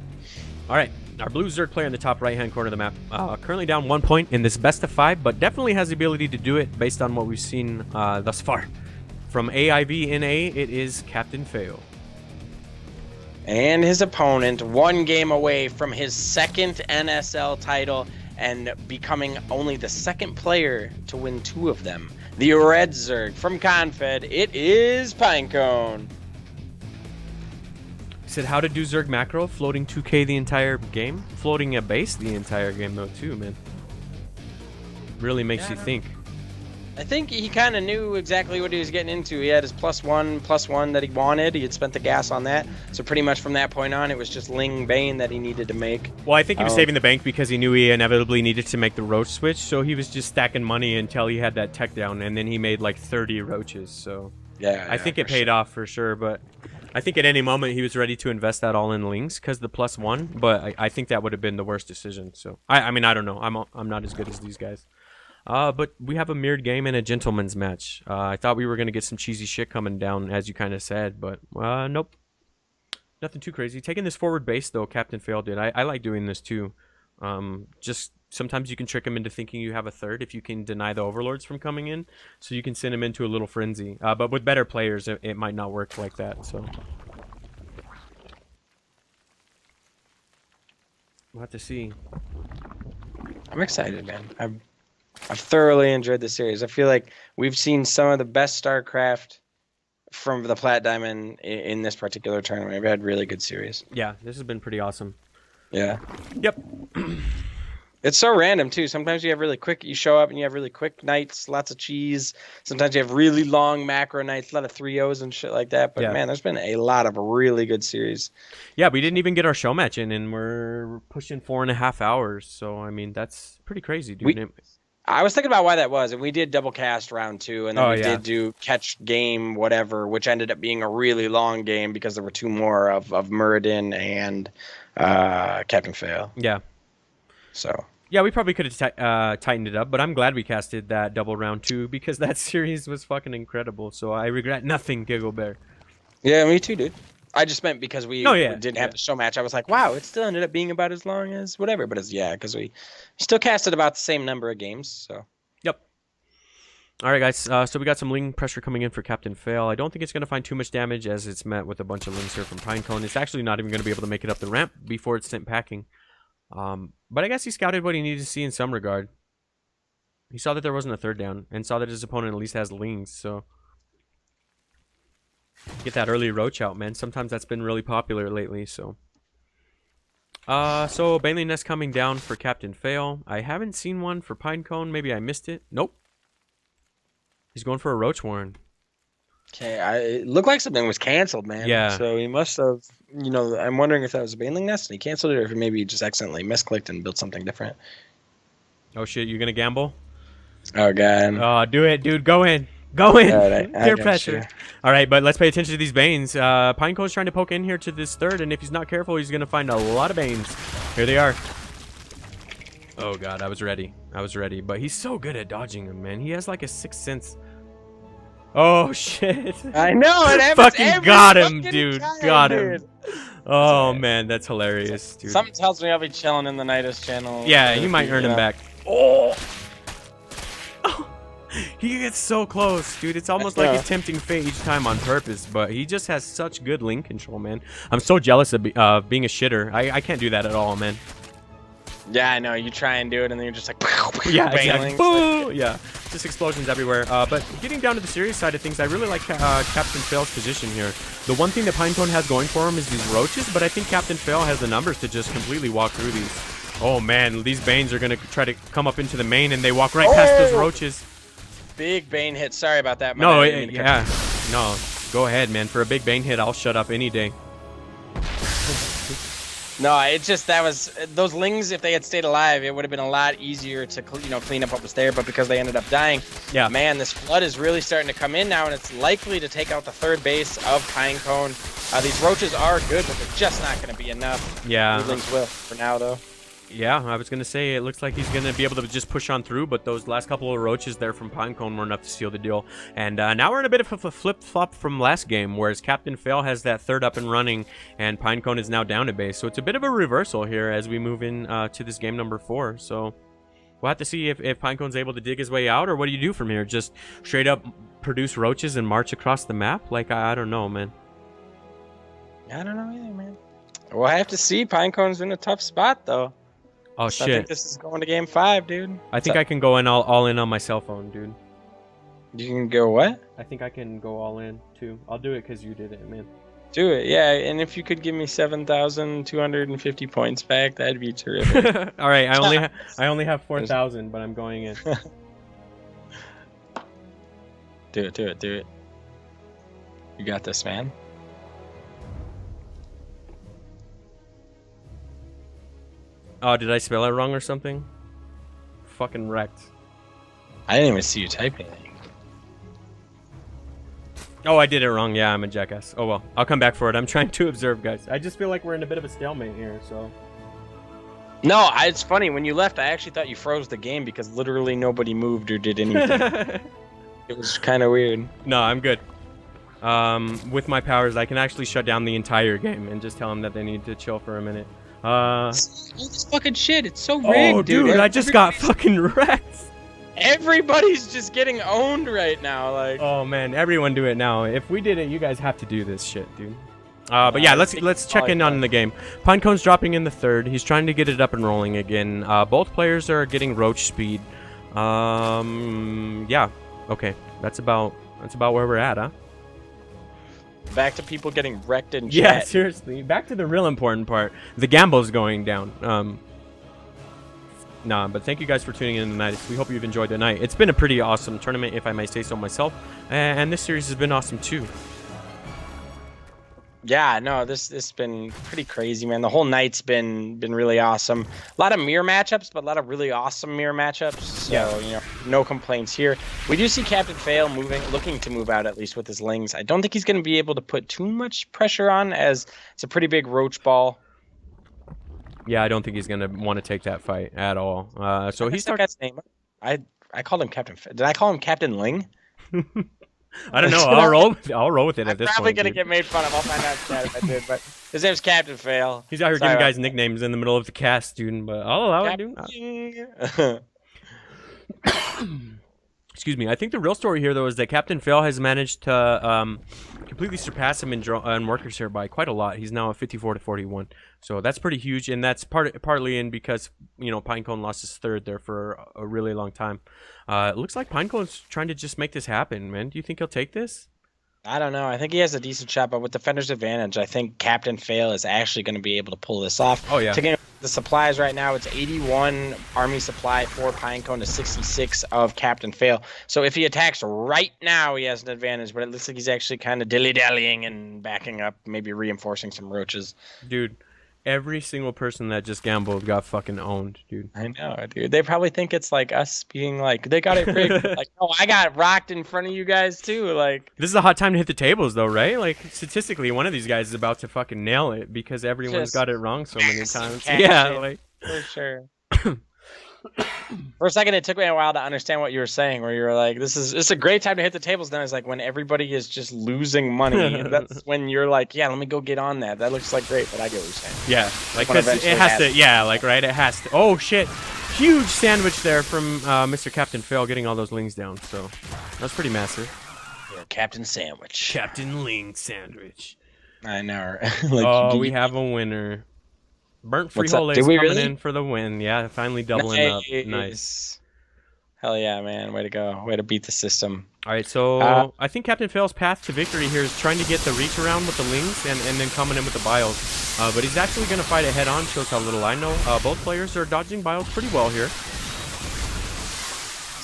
All right, Our blue Zerg player in the top right-hand corner of the map, currently down 1 point in this best of 5, but definitely has the ability to do it based on what we've seen thus far. From AIV in A, it is CaptainFail. And his opponent 1 game away from his 2nd NSL title and becoming only the 2nd player to win 2 of them. The red Zerg from Confed, it is Pinecone. He said how to do Zerg macro, floating 2k the entire game, floating a base the entire game though too, man. Really makes you think. I think he kind of knew exactly what he was getting into. He had his +1/+1 that he wanted. He had spent the gas on that. So pretty much from that point on, it was just Ling Bane that he needed to make. Well, I think he was saving the bank because he knew he inevitably needed to make the roach switch. So he was just stacking money until he had that tech down, and then he made like 30 roaches. So yeah, I think it paid off for sure. But I think at any moment he was ready to invest that all in Lings because the +1. But I think that would have been the worst decision. So I mean, I don't know. I'm not as good as these guys. But we have a mirrored game and a gentleman's match. I thought we were going to get some cheesy shit coming down, as you kind of said, but nope. Nothing too crazy. Taking this forward base, though, CaptainFail did. I like doing this, too. Just sometimes you can trick him into thinking you have a third if you can deny the overlords from coming in, so you can send him into a little frenzy. But with better players, it might not work like that, so. We'll have to see. I'm excited, man. I've thoroughly enjoyed the series. I feel like we've seen some of the best StarCraft from the Plat Diamond in this particular tournament. We've had really good series. Yeah, this has been pretty awesome. Yeah. Yep. It's so random, too. Sometimes you have really quick, you show up and you have really quick nights, lots of cheese. Sometimes you have really long macro nights, a lot of 3-0s and shit like that. But, man, there's been a lot of really good series. Yeah, we didn't even get our show match in, and we're pushing 4.5 hours. So, I mean, that's pretty crazy, dude. I was thinking about why that was, and we did double cast round 2, and then we did do catch game whatever, which ended up being a really long game because there were 2 more of Muradin and CaptainFail. Yeah. So. Yeah, we probably could have tightened it up, but I'm glad we casted that double round 2 because that series was fucking incredible. So I regret nothing, GIGGLEBEAR. Yeah, me too, dude. I just meant because we didn't have the show match. I was like, wow, it still ended up being about as long as whatever. But it's because we still casted about the same number of games. So. Yep. All right, guys. So we got some Ling pressure coming in for CaptainFail. I don't think it's going to find too much damage as it's met with a bunch of Lings here from Pinecone. It's actually not even going to be able to make it up the ramp before it's sent packing. But I guess he scouted what he needed to see in some regard. He saw that there wasn't a third down and saw that his opponent at least has Lings, so get that early roach out, man. Sometimes that's been really popular lately, so. So Baneling Nest coming down for CaptainFail. I haven't seen one for Pinecone. Maybe I missed it. Nope. He's going for a Roach Warren. Okay, it looked like something was canceled, man. Yeah. So he must have, I'm wondering if that was a Baneling Nest and he canceled it, or if he maybe just accidentally misclicked and built something different. Oh shit, you gonna gamble? Oh god. Oh, do it, dude. Go in. Go in. Right, Peer pressure. All right, but let's pay attention to these Banes. Pinecone's trying to poke in here to this third, and if he's not careful, he's gonna find a lot of Banes. Here they are. Oh god, I was ready. But he's so good at dodging them, man. He has like a sixth sense. Oh shit! I know it. Fucking got him, dude. Time, got him. Dude. Oh man, that's hilarious, dude. Something tells me I'll be chilling in the Nydus channel. Yeah, you might earn him back. Oh! He gets so close, dude. It's almost like he's tempting fate each time on purpose, but he just has such good link control, man. I'm so jealous of being a shitter. I can't do that at all, man. Yeah, I know. You try and do it, and then you're just like, yeah, exactly. Boo! Yeah, just explosions everywhere. But getting down to the serious side of things, I really like CaptainFail's position here. The one thing that Pinecone has going for him is these roaches, but I think CaptainFail has the numbers to just completely walk through these. Oh man, these Banes are gonna try to come up into the main, and they walk right past those roaches. Big Bane hit. Sorry about that. No, yeah, no. Go ahead, man. For a big Bane hit, I'll shut up any day. No, it's just that was those Lings. If they had stayed alive, it would have been a lot easier to clean up what was there. But because they ended up dying, yeah, man, this flood is really starting to come in now, and it's likely to take out the third base of Pinecone. These roaches are good, but they're just not going to be enough. Yeah, Lings will for now, though. Yeah, I was going to say, it looks like he's going to be able to just push on through, but those last couple of roaches there from Pinecone were enough to seal the deal. And now we're in a bit of a flip-flop from last game, whereas CaptainFail has that third up and running, and Pinecone is now down to base. So it's a bit of a reversal here as we move in to this game number 4. So we'll have to see if Pinecone's able to dig his way out, or what do you do from here? Just straight up produce roaches and march across the map? Like, I don't know, man. I don't know either, man. We'll have to see. Pinecone's in a tough spot, though. Oh, so shit. I think this is going to game 5, dude. I think I can go in all in on my cell phone, dude. You can go what? I think I can go all in, too. I'll do it because you did it, man. Do it, yeah. And if you could give me 7,250 points back, that'd be terrific. All right, I only have 4,000, but I'm going in. Do it. You got this, man. Oh, did I spell it wrong or something? Fucking wrecked. I didn't even see you type anything. Oh, I did it wrong. Yeah, I'm a jackass. Oh, well. I'll come back for it. I'm trying to observe, guys. I just feel like we're in a bit of a stalemate here, so... No, it's funny. When you left, I actually thought you froze the game because literally nobody moved or did anything. It was kind of weird. No, I'm good. With my powers, I can actually shut down the entire game and just tell them that they need to chill for a minute. All this fucking shit, it's so rigged, oh, dude, I just got fucking wrecked. Everybody's just getting owned right now, like. Oh man, everyone do it now. If we did it, you guys have to do this shit, dude. But yeah, let's check in on the game. Pinecone's dropping in the third. He's trying to get it up and rolling again. Both players are getting roach speed. Yeah. Okay, that's about where we're at, huh? Back to people getting wrecked in chat. Yeah, seriously. Back to the real important part. The gamble's going down. Nah, but thank you guys for tuning in tonight. We hope you've enjoyed the night. It's been a pretty awesome tournament, if I may say so myself. And this series has been awesome, too. Yeah, no, this has been pretty crazy, man. The whole night's been really awesome. A lot of mirror matchups, but a lot of really awesome mirror matchups. So, yeah. You know, no complaints here. We do see CaptainFail looking to move out, at least with his lings. I don't think he's going to be able to put too much pressure on, as it's a pretty big roach ball. Yeah, I don't think he's going to want to take that fight at all. So he's that guy's name. I called him Captain. Did I call him Captain Ling? I don't know. I'll roll with it at this point. I'm probably gonna get made fun of. I'll find out in chat if I did. But his name's CaptainFail. He's out here giving guys nicknames in the middle of the cast, dude. But I'll allow it, dude. Excuse me. I think the real story here, though, is that CaptainFail has managed to completely surpass him in workers here by quite a lot. He's now at 54-41, so that's pretty huge, and that's partly in because Pinecone lost his third there for a really long time. It looks like Pinecone's trying to just make this happen, man. Do you think he'll take this? I don't know. I think he has a decent shot, but with Defender's advantage, I think CaptainFail is actually going to be able to pull this off. Oh, yeah. Taking the supplies right now, it's 81 army supply for Pinecone to 66 of CaptainFail. So if he attacks right now, he has an advantage, but it looks like he's actually kind of dilly-dallying and backing up, maybe reinforcing some roaches. Dude, every single person that just gambled got fucking owned, dude. I know, dude. They probably think it's like us being like, they got it rigged. Like, oh, I got rocked in front of you guys too. Like, this is a hot time to hit the tables, though, right? Like, statistically, one of these guys is about to fucking nail it because everyone's got it wrong so many times. Yeah, like for sure. For a second, it took me a while to understand what you were saying, where you were like, "This is a great time to hit the tables." Then it's like when everybody is just losing money. That's when you're like, "Yeah, let me go get on that." That looks like great, but I get what you're saying. Yeah, like because it has to. Yeah, like right, it has to. Oh shit! Huge sandwich there from Mr. CaptainFail getting all those lings down. So that's pretty massive. Yeah, Captain Sandwich. Captain Ling Sandwich. I know. Like, we have a winner. Burnt frijoles coming in for the win. Yeah, finally doubling up. Nice. Hell yeah, man. Way to go. Way to beat the system. All right, so I think CaptainFail's path to victory here is trying to get the reach around with the lings and then coming in with the biles. But he's actually going to fight it head on, shows how little I know. Both players are dodging biles pretty well here.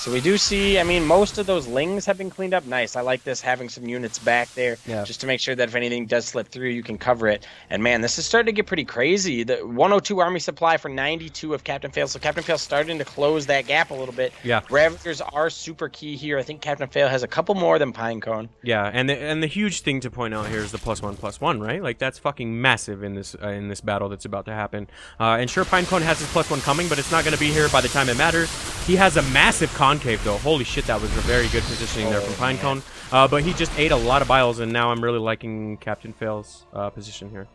So we do see, I mean, most of those lings have been cleaned up. Nice. I like this, having some units back there just to make sure that if anything does slip through, you can cover it. And man, this is starting to get pretty crazy. The 102 army supply for 92 of CaptainFail. So CaptainFail starting to close that gap a little bit. Yeah. Ravagers are super key here. I think CaptainFail has a couple more than Pinecone. Yeah, and the huge thing to point out here is the +1/+1, right? Like that's fucking massive in this battle that's about to happen. And sure, Pinecone has his +1 coming, but it's not going to be here by the time it matters. He has a massive concave though. Holy shit, that was a very good positioning there from Pinecone. But he just ate a lot of biles, and now I'm really liking CaptainFail's position here.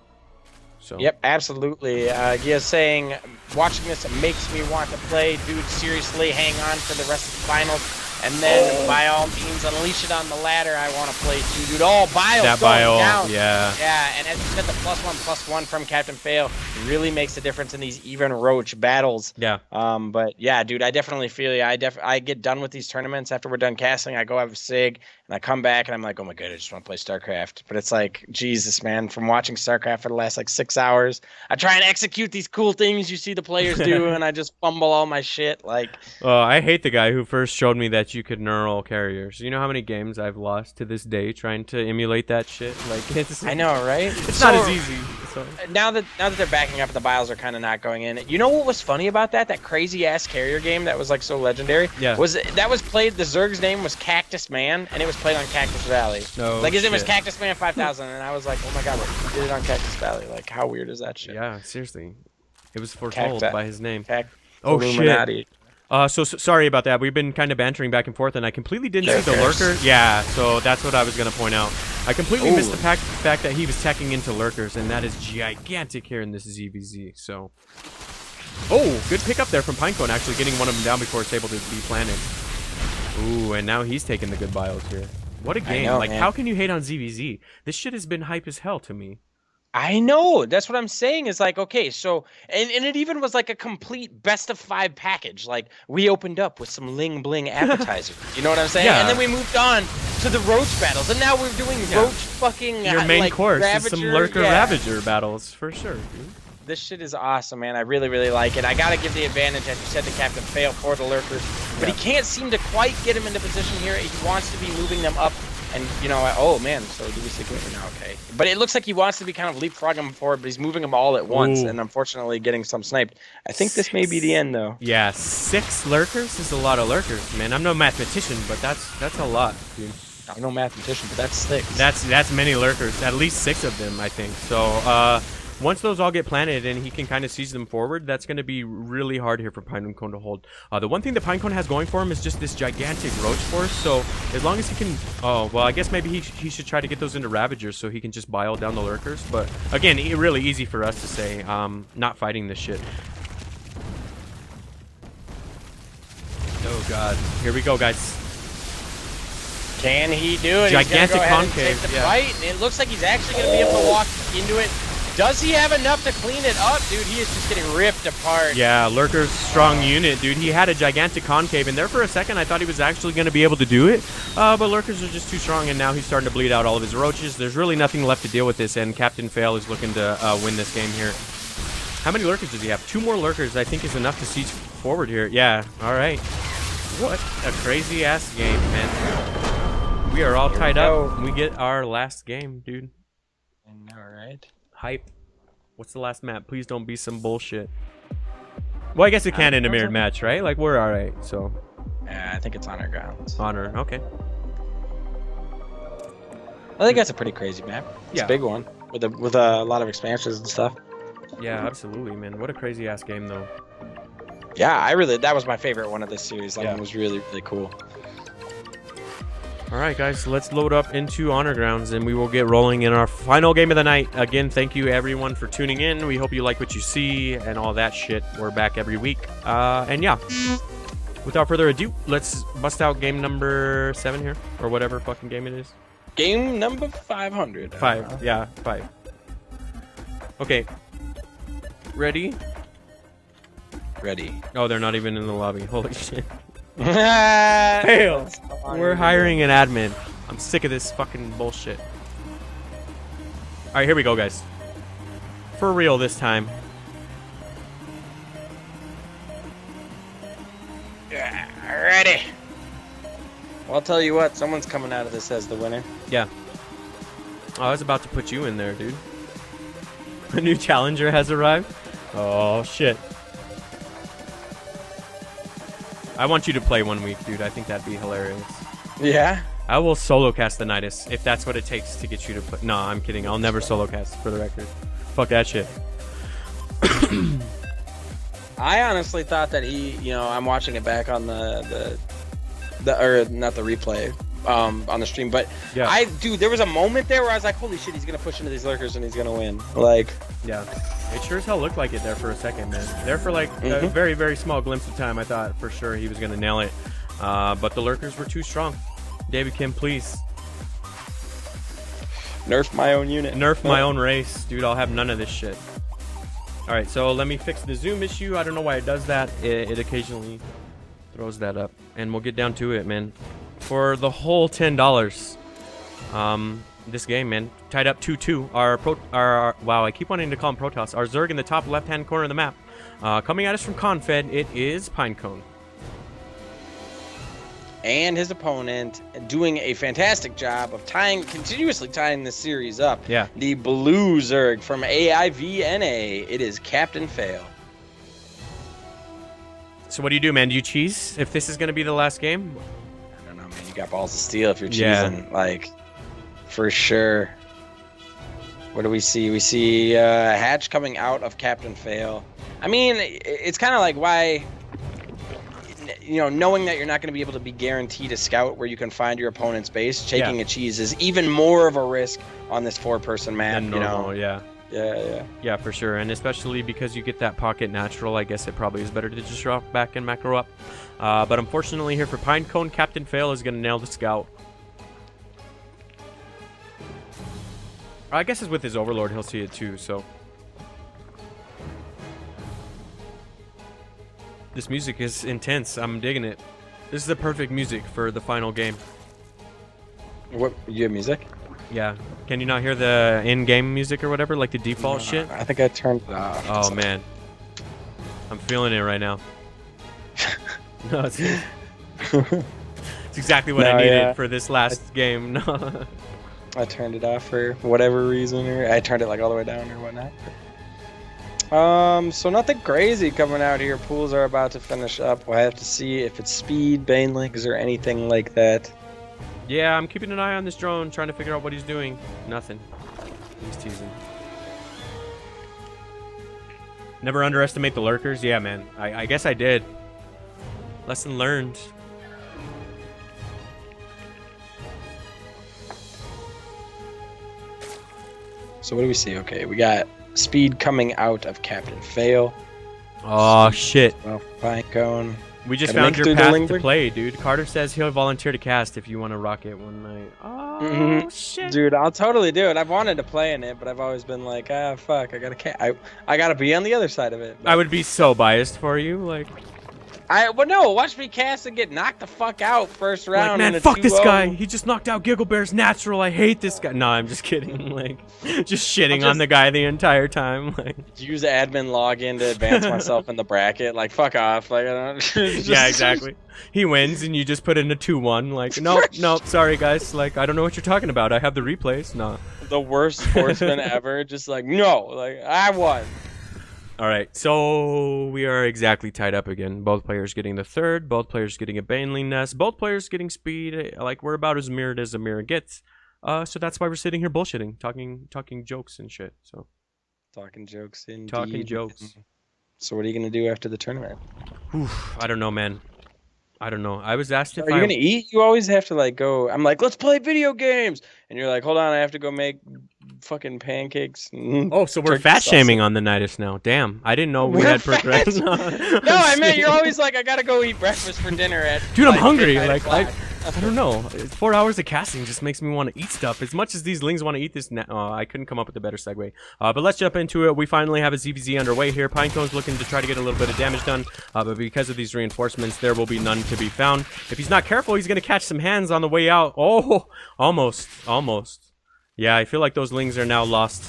So. Yep, absolutely. Gia's saying, watching this, it makes me want to play. Dude, seriously, hang on for the rest of the finals. And then, by all means, unleash it on the ladder. I want to play too, dude. Oh, Bile that going Bile, down. yeah. Yeah, and as you said, the +1/+1 from CaptainFail really makes a difference in these even roach battles. Yeah. But yeah, dude, I definitely feel you. I get done with these tournaments after we're done casting. I go have a cig, and I come back, and I'm like, oh my god, I just want to play StarCraft. But it's like, Jesus, man, from watching StarCraft for the last like 6 hours, I try and execute these cool things you see the players do, and I just fumble all my shit. Like, I hate the guy who first showed me that you could neural carriers. You know how many games I've lost to this day trying to emulate that shit? Like, I know, right? It's not as easy. So. Now that they're backing up, the biles are kind of not going in. You know what was funny about that? That crazy ass carrier game that was like so legendary. Yeah. Was played? The Zerg's name was Cactus Man, and it was played on Cactus Valley. No. Like his name was Cactus Man 5000, and I was like, oh my god, he did it on Cactus Valley. Like, how weird is that shit? Yeah, seriously, it was foretold by his name. Oh Illuminati. Shit. So sorry about that. We've been kind of bantering back and forth, and I completely didn't see the lurker. Yeah, so that's what I was going to point out. I completely missed the fact that he was tacking into lurkers, and that is gigantic here in this ZVZ. So, good pickup there from Pinecone, actually getting one of them down before it's able to be planted. Ooh, and now he's taking the good bios here. What a game. Know, like, man. How can you hate on ZVZ? This shit has been hype as hell to me. I know. That's what I'm saying is like, okay, so, and it even was like a complete best of 5 package. Like, we opened up with some Ling Bling appetizers. You know what I'm saying? Yeah. And then we moved on to the Roach battles. And now we're doing Roach fucking, your main like, course Ravager. is some Lurker Ravager battles, for sure, dude. This shit is awesome, man. I really, really like it. I got to give the advantage, as you said, to CaptainFail for the Lurkers. But he can't seem to quite get him into position here. He wants to be moving them up. And, you know, oh, man, so do we stick with it now? Okay. But it looks like he wants to be kind of leapfrogging them forward, but he's moving them all at once, and unfortunately getting some sniped. I think this may be the end, though. Yeah, 6 lurkers is a lot of lurkers, man. I'm no mathematician, but that's a lot, dude. I'm no mathematician, but that's 6. That's many lurkers. At least 6 of them, I think. So, once those all get planted and he can kind of seize them forward, that's going to be really hard here for Pinecone to hold. The one thing that Pinecone has going for him is just this gigantic roach force. So as long as he can, well, I guess maybe he should try to get those into Ravagers so he can just bile down the lurkers. But again, really easy for us to say, not fighting this shit. Oh god, here we go, guys. Can he do it? Gigantic he's go concave. Take the fight, and it looks like he's actually going to be able to walk into it. Does he have enough to clean it up? Dude, he is just getting ripped apart. Yeah, Lurker's strong unit, dude. He had a gigantic concave, and there for a second I thought he was actually going to be able to do it. But Lurkers are just too strong, and now he's starting to bleed out all of his roaches. There's really nothing left to deal with this, and CaptainFail is looking to win this game here. How many Lurkers does he have? 2 more Lurkers, I think, is enough to siege forward here. Yeah, all right. What a crazy-ass game, man. We are all tied up. We get our last game, dude. I know, right? Hype. What's the last map? Please don't be some bullshit. Well, I guess it can in a mirrored match, right? Like, we're alright, so. Yeah, I think it's Honor Grounds. Honor, okay. I think that's a pretty crazy map. It's a big one with a lot of expansions and stuff. Yeah, absolutely, man. What a crazy ass game, though. Yeah, that was my favorite one of this series. That one was really, really cool. All right, guys, let's load up into Honor Grounds, and we will get rolling in our final game of the night. Again, thank you, everyone, for tuning in. We hope you like what you see and all that shit. We're back every week. And yeah, without further ado, let's bust out game number 7 here, or whatever fucking game it is. Game number 500. 5, yeah, 5. Okay. Ready? Ready. Oh, they're not even in the lobby. Holy shit. Fail. We're hiring an admin. I'm sick of this fucking bullshit. Alright, here we go, guys. For real this time. Yeah, ready. Well, I'll tell you what, someone's coming out of this as the winner. Yeah. Oh, I was about to put you in there, dude. A new challenger has arrived. Oh, shit. I want you to play 1 week, dude. I think that'd be hilarious. Yeah? I will solo cast the Nydus if that's what it takes to get you to play. No, I'm kidding. I'll never solo cast, for the record. Fuck that shit. I honestly thought that he, you know, I'm watching it back on the or not the replay on the stream, but yeah. Dude, there was a moment there where I was like, holy shit, he's gonna push into these lurkers and he's gonna win. Like, yeah, it sure as hell looked like it there for a second, man. There for like a very, very small glimpse of time, I thought for sure he was gonna nail it, but the lurkers were too strong. David Kim, please nerf my own unit. Nerf my own race, dude. I'll have none of this shit. All right, so let me fix the zoom issue. I don't know why it does that. It occasionally throws that up, and we'll get down to it, man. For the whole $10, this game, man, tied up 2-2. Our wow, I keep wanting to call him Protoss. Our Zerg in the top left-hand corner of the map. Coming at us from Confed, it is Pinecone. And his opponent doing a fantastic job of continuously tying this series up. Yeah. The blue Zerg from AIVNA. It is CaptainFail. So what do you do, man? Do you cheese if this is going to be the last game? I don't know, man. You got balls of steel if you're cheesing. Yeah. Like, for sure. What do we see? We see Hatch coming out of CaptainFail. I mean, it's kind of like why... You know, knowing that you're not going to be able to be guaranteed a scout where you can find your opponent's base, taking a cheese is even more of a risk on this 4-person map. Normal, you know? Yeah, for sure. And especially because you get that pocket natural, I guess it probably is better to just drop back and macro up. But unfortunately here for Pinecone, CaptainFail is going to nail the scout. I guess it's with his Overlord, he'll see it too, so... This music is intense. I'm digging it. This is the perfect music for the final game. What? You have music? Yeah. Can you not hear the in-game music or whatever, like the default shit? I think I turned it off. Oh, man. I'm feeling it right now. No, it's exactly what I needed for this last game. No. I turned it off for whatever reason, or I turned it like all the way down or whatnot. So nothing crazy coming out here. Pools are about to finish up. We'll have to see if it's speed, banelings, or anything like that. Yeah, I'm keeping an eye on this drone, trying to figure out what he's doing. Nothing. He's teasing. Never underestimate the lurkers. Yeah, man. I guess I did. Lesson learned. So what do we see? Okay, we got speed coming out of CaptainFail. Oh, shit. Well, Pinecone. We just found your path to play, dude. Carter says he'll volunteer to cast if you want to rock it one night. Oh, shit. Dude, I'll totally do it. I've wanted to play in it, but I've always been like, fuck, I gotta be on the other side of it. I would be so biased for you, like... Well, no, watch me cast and get knocked the fuck out first round. Like, man, fuck this guy. He just knocked out GIGGLEBEAR's natural. I hate this guy. No, I'm just kidding. Like, just shitting on the guy the entire time. Like, use admin login to advance myself in the bracket. Like, fuck off. Like, I don't. Yeah, exactly. He wins, and you just put in a 2-1. Like, nope, sorry guys. Like, I don't know what you're talking about. I have the replays. No. The worst sportsman ever. Just like, no, like I won. All right, so we are exactly tied up again. Both players getting the third, both players getting a baneling nest, both players getting speed. Like, we're about as mirrored as a mirror gets. So that's why we're sitting here bullshitting, talking jokes and shit. So talking jokes indeed. Talking jokes. So what are you gonna do after the tournament? Oof, I don't know, man. I don't know. I was asked if Are you gonna eat? You always have to like go. I'm like, let's play video games, and you're like, hold on, I have to go make fucking pancakes. Oh, so we're fat shaming on the Nydus now. Damn, I didn't know we had progressed. No, I meant you're always like, I gotta go eat breakfast for dinner at. Dude, I'm hungry. Like I don't know. 4 hours of casting just makes me want to eat stuff. As much as these lings want to eat this, I couldn't come up with a better segue. But let's jump into it. We finally have a ZVZ underway here. Pinecone's looking to try to get a little bit of damage done, but because of these reinforcements, there will be none to be found. If he's not careful, he's gonna catch some hands on the way out. Oh, almost. Yeah, I feel like those lings are now lost.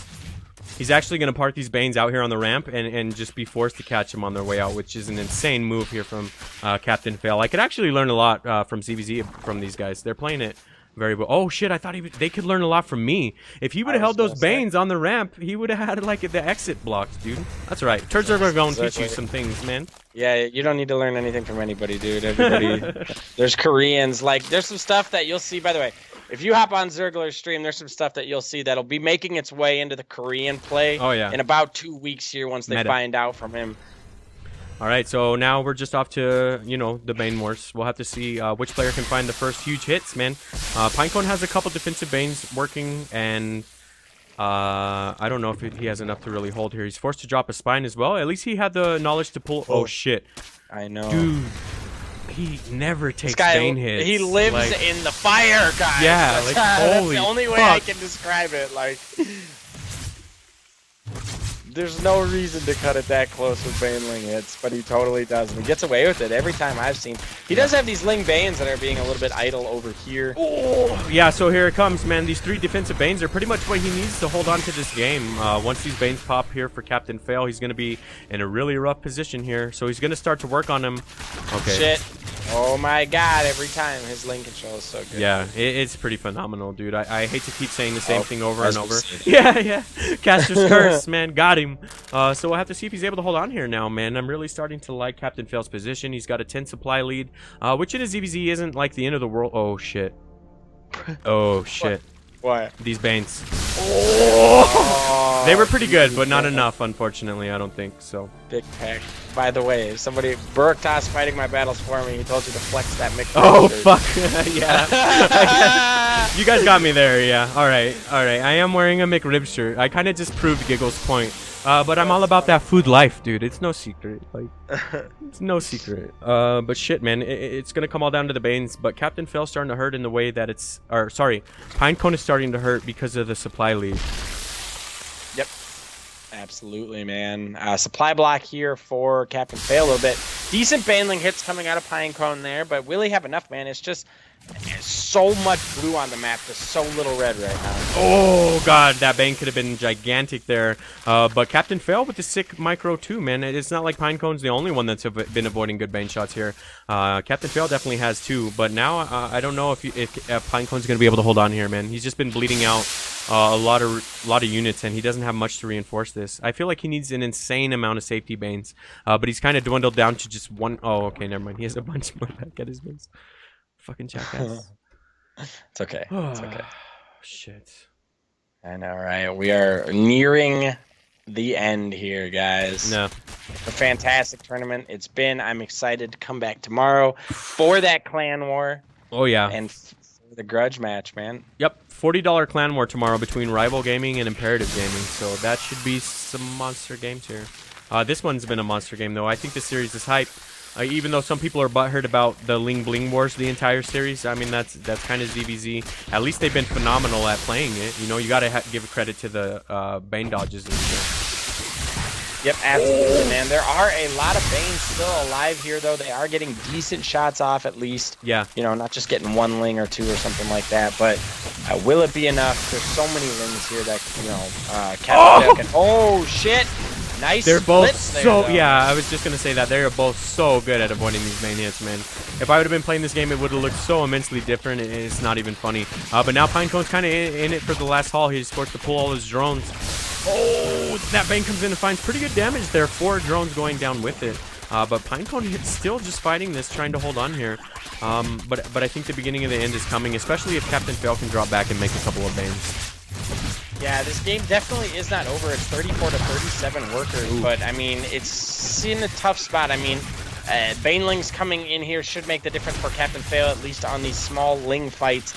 He's actually going to park these Banes out here on the ramp and just be forced to catch them on their way out, which is an insane move here from CaptainFail. I could actually learn a lot from ZVZ from these guys. They're playing it very well. Oh, shit, I thought they could learn a lot from me. If he would have held those Banes on the ramp, he would have had, like, the exit blocked, dude. That's right. Turds are going to teach you some things, man. Yeah, you don't need to learn anything from anybody, dude. Everybody, there's Koreans. Like, there's some stuff that you'll see, by the way. If you hop on Zergler's stream, there's some stuff that you'll see that'll be making its way into the Korean play in about 2 weeks here once they find out from him. All right, so now we're just off to, you know, the Bane Wars. We'll have to see which player can find the first huge hits, man. Pinecone has a couple defensive Banes working, and I don't know if he has enough to really hold here. He's forced to drop a Spine as well. At least he had the knowledge to pull. Oh, shit. I know. Dude. He never takes Bane hits. He lives in the fire, guys. Yeah, that's, like, holy that's the only way I can describe it. Like, there's no reason to cut it that close with Bane Ling hits, but he totally does. And he gets away with it every time I've seen. He does have these Ling Banes that are being a little bit idle over here. Oh, yeah, so here it comes, man. These 3 defensive Banes are pretty much what he needs to hold on to this game. Once these Banes pop here for CaptainFail, he's going to be in a really rough position here. So he's going to start to work on him. Okay. Shit. Oh my god, every time his lane control is so good. Yeah, it's pretty phenomenal, dude. I hate to keep saying the same thing over and over. Yeah. Caster's Curse, man. Got him. So we'll have to see if he's able to hold on here now, man. I'm really starting to like CaptainFail's position. He's got a 10 supply lead, which in a ZVZ isn't like the end of the world. Oh, shit. Oh, shit. What? These Banes. Oh! They were pretty good, but not enough, unfortunately, I don't think so. Big pack. By the way, if somebody, Burktas fighting my battles for me, he told you to flex that Mick. Oh, fuck. Yeah. You guys got me there, yeah. Alright. I am wearing a McRib shirt. I kind of just proved Giggle's point. But I'm all about that food life, dude. It's no secret. Like, it's no secret. But shit, man. It's going to come all down to the Banes. But CaptainFail's starting to hurt in the way that it's... Or, sorry. Pinecone is starting to hurt because of the supply lead. Yep. Absolutely, man. Supply block here for CaptainFail a little bit. Decent Baneling hits coming out of Pinecone there, but will he have enough, man? It's just so much blue on the map, just so little red right now. Oh, God, that Bane could have been gigantic there. But CaptainFail with the sick micro, too, man. It's not like Pinecone's the only one that's been avoiding good Bane shots here. CaptainFail definitely has, too. But now, I don't know if Pinecone's going to be able to hold on here, man. He's just been bleeding out a lot of units, and he doesn't have much to reinforce this. I feel like he needs an insane amount of safety Banes, but he's kind of dwindled down to just one. Oh, okay, never mind. He has a bunch more back at his Banes. Fucking jackass. It's okay. It's okay. Shit. I know, right? We are nearing the end here, guys. No. A fantastic tournament it's been. I'm excited to come back tomorrow for that clan war. Oh, yeah. And the grudge match, man. Yep, $40 clan war tomorrow between Rival Gaming and Imperative Gaming, so that should be some monster games here. This one's been a monster game, though. I think this series is hype. Even though some people are butthurt about the Ling Bling Wars, the entire series, I mean, that's kind of ZVZ. At least they've been phenomenal at playing it. You know, you got to give credit to the Bane dodges and shit. Yep, absolutely, man. There are a lot of Banes still alive here, though. They are getting decent shots off, at least. Yeah. You know, not just getting one Ling or two or something like that. But will it be enough? There's so many Lings here that, you know, CaptainFail can... Oh, shit! Nice. They're both so... There, yeah, I was just going to say that. They're both so good at avoiding these main hits, man. If I would have been playing this game, it would have looked so immensely different. It's not even funny. But now Pinecone's kind of in it for the last haul. He's forced to pull all his drones. Oh, that Bane comes in and finds pretty good damage there. 4 drones going down with it. But Pinecone is still just fighting this, trying to hold on here. But I think the beginning of the end is coming, especially if CaptainFail can drop back and make a couple of Banes. Yeah, this game definitely is not over. It's 34 to 37 workers, Ooh. But I mean, it's in a tough spot. I mean, Banelings coming in here should make the difference for CaptainFail, at least on these small Ling fights.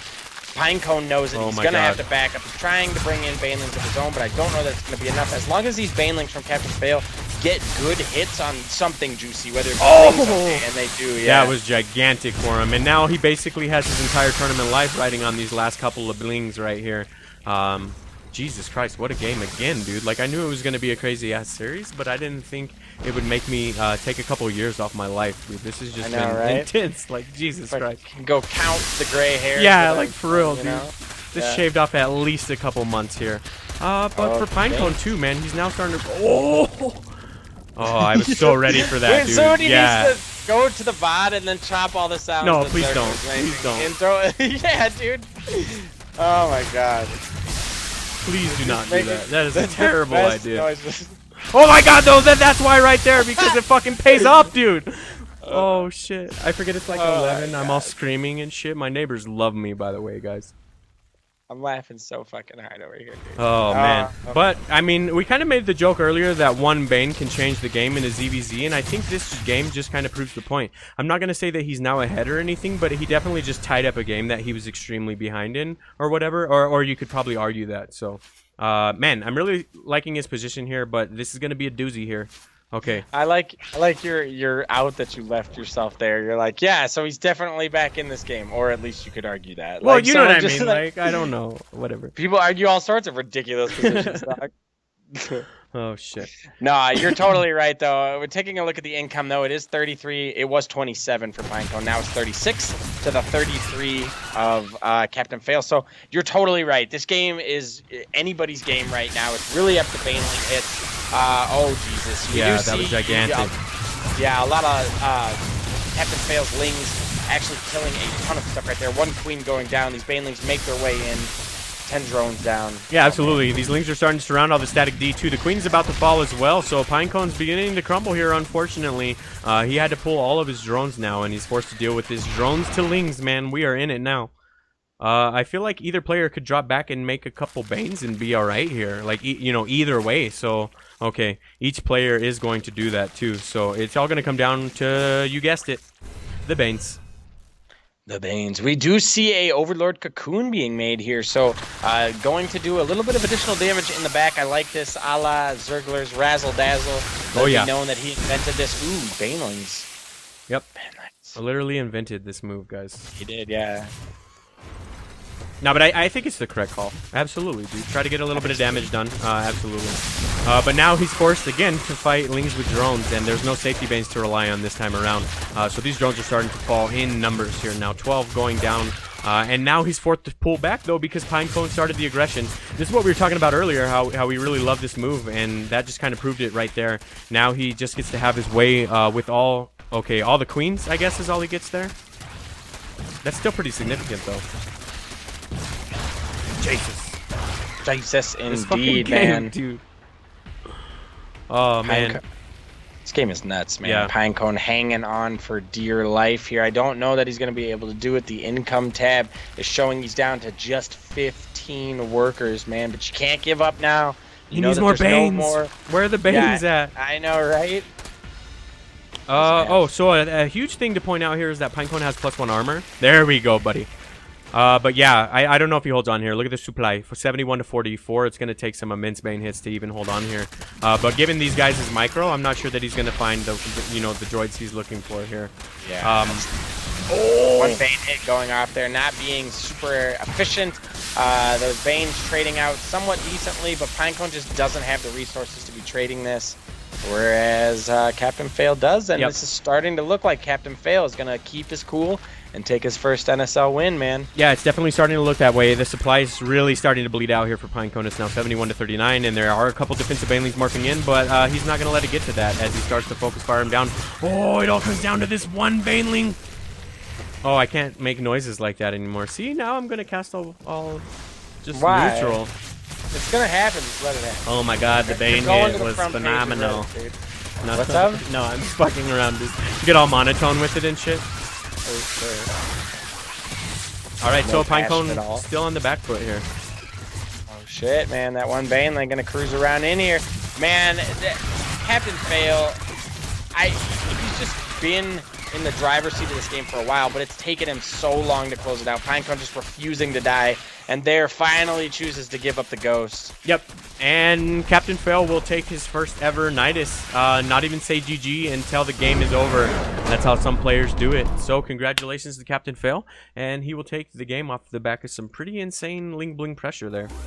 Pinecone knows it. He's going to have to back up. He's trying to bring in Banelings of his own, but I don't know that it's going to be enough. As long as these Banelings from CaptainFail get good hits on something juicy, whether it's and they do, yeah. That was gigantic for him. And now he basically has his entire tournament life riding on these last couple of Blings right here. Jesus Christ, what a game again, dude. Like, I knew it was going to be a crazy-ass series, but I didn't think it would make me take a couple years off my life, dude. This has just been intense. Like, Jesus Christ. Go count the gray hair. Yeah, like, for real, dude. Know? This shaved off at least a couple months here. But for Pinecone too, man, he's now starting to. Oh, I was so ready for that, Wait, dude. so he Yeah. needs to go to the bot and then chop all the sounds. No, to please don't. circles, right? Please don't. And throw yeah, dude. Oh my god. Please do not do Make that. it- That is a that's the terrible best idea. noise. Oh my god, though, that's why right there, because it fucking pays off, dude. Oh shit. I forget it's like Oh, 11. my I'm all God. screaming and shit. My neighbors love me, by the way, guys. I'm laughing so fucking hard over here, dude. Oh man. Oh. But I mean, we kind of made the joke earlier that one Bane can change the game in a ZVZ, and I think this game just kind of proves the point. I'm not gonna say that he's now ahead or anything, but he definitely just tied up a game that he was extremely behind in, or whatever. Or you could probably argue that. So, man, I'm really liking his position here, but this is gonna be a doozy here. Okay. I like your out that you left yourself there. You're like, yeah, so he's definitely back in this game, or at least you could argue that. Well, like, you know what I someone just, mean. Like, I don't know. Whatever. people argue all sorts of ridiculous positions. Dog. Oh shit. No, you're totally right though. We're taking a look at the income though. It is 33. It was 27 for Pinecone. Now it's 36 to the 33 of CaptainFail. So you're totally right. This game is anybody's game right now. It's really up to Baneling hits. Oh Jesus. You Yeah, do that was see, gigantic. Yeah, a lot of CaptainFail's lings actually killing a ton of stuff right there. One queen going down. These Banelings make their way in. 10 drones down. Yeah, absolutely. These lings are starting to surround all the static D2. The queen's about to fall as well, so Pinecone's beginning to crumble here, unfortunately. He had to pull all of his drones now, and he's forced to deal with his drones to lings, man. We are in it now. I feel like either player could drop back and make a couple Banes and be alright here. Like, you know, either way. So, okay, each player is going to do that too. So it's all going to come down to, you guessed it, the Banes. The Banes. We do see a Overlord Cocoon being made here, so going to do a little bit of additional damage in the back. I like this, a la Zergler's Razzle Dazzle. Oh yeah. Known that he invented this. Ooh, Banelings. Yep. Banelings. I literally invented this move, guys. He did, yeah. No, but I think it's the correct call. Absolutely, dude. Try to get a little bit of damage done. Absolutely. But now he's forced again to fight lings with drones, and there's no safety banes to rely on this time around. So these drones are starting to fall in numbers here now. 12 going down. And now he's forced to pull back, though, because Pinecone started the aggression. This is what we were talking about earlier, how we really love this move, and that just kind of proved it right there. Now he just gets to have his way with all... Okay, all the queens, I guess, is all he gets there. That's still pretty significant, though. Jesus, indeed, game, man. dude. Oh, man. This game is nuts, man. Yeah. Pinecone hanging on for dear life here. I don't know that he's going to be able to do it. The income tab is showing he's down to just 15 workers, man. But you can't give up now. He needs more Banes. Where are the Banes at? I know, right? Oh, so a huge thing to point out here is that Pinecone has +1 armor. There we go, buddy. But yeah, I don't know if he holds on here. Look at the supply. For 71 to 44, it's going to take some immense Bane hits to even hold on here. But given these guys' his micro, I'm not sure that he's going to find the droids he's looking for here. Yeah. One Bane hit going off there, not being super efficient. Those Banes trading out somewhat decently, but Pinecone just doesn't have the resources to be trading this. Whereas CaptainFail does, and this is starting to look like CaptainFail is going to keep his cool and take his first NSL win, man. Yeah, it's definitely starting to look that way. The supply is really starting to bleed out here for Pinecone. It's now 71 to 39, and there are a couple defensive Banelings marking in, but he's not going to let it get to that as he starts to focus fire him down. Oh, it all comes down to this one Baneling. Oh, I can't make noises like that anymore. See, now I'm going to cast all just neutral. It's going to happen. Just let it happen. Oh my god, the Bane hit was phenomenal. What's up? No, I'm just fucking around. Just get all monotone with it and shit. Alright, so Pinecone still on the back foot here. Oh shit, man. That one Baneling going to cruise around in here. Man, CaptainFail, he's just been in the driver's seat of this game for a while, but it's taken him so long to close it out. Pinecone just refusing to die, and there finally chooses to give up the ghost. Yep, and CaptainFail will take his first ever Nydus. Not even say GG until the game is over. That's how some players do it. So congratulations to CaptainFail, and he will take the game off the back of some pretty insane ling bling pressure there.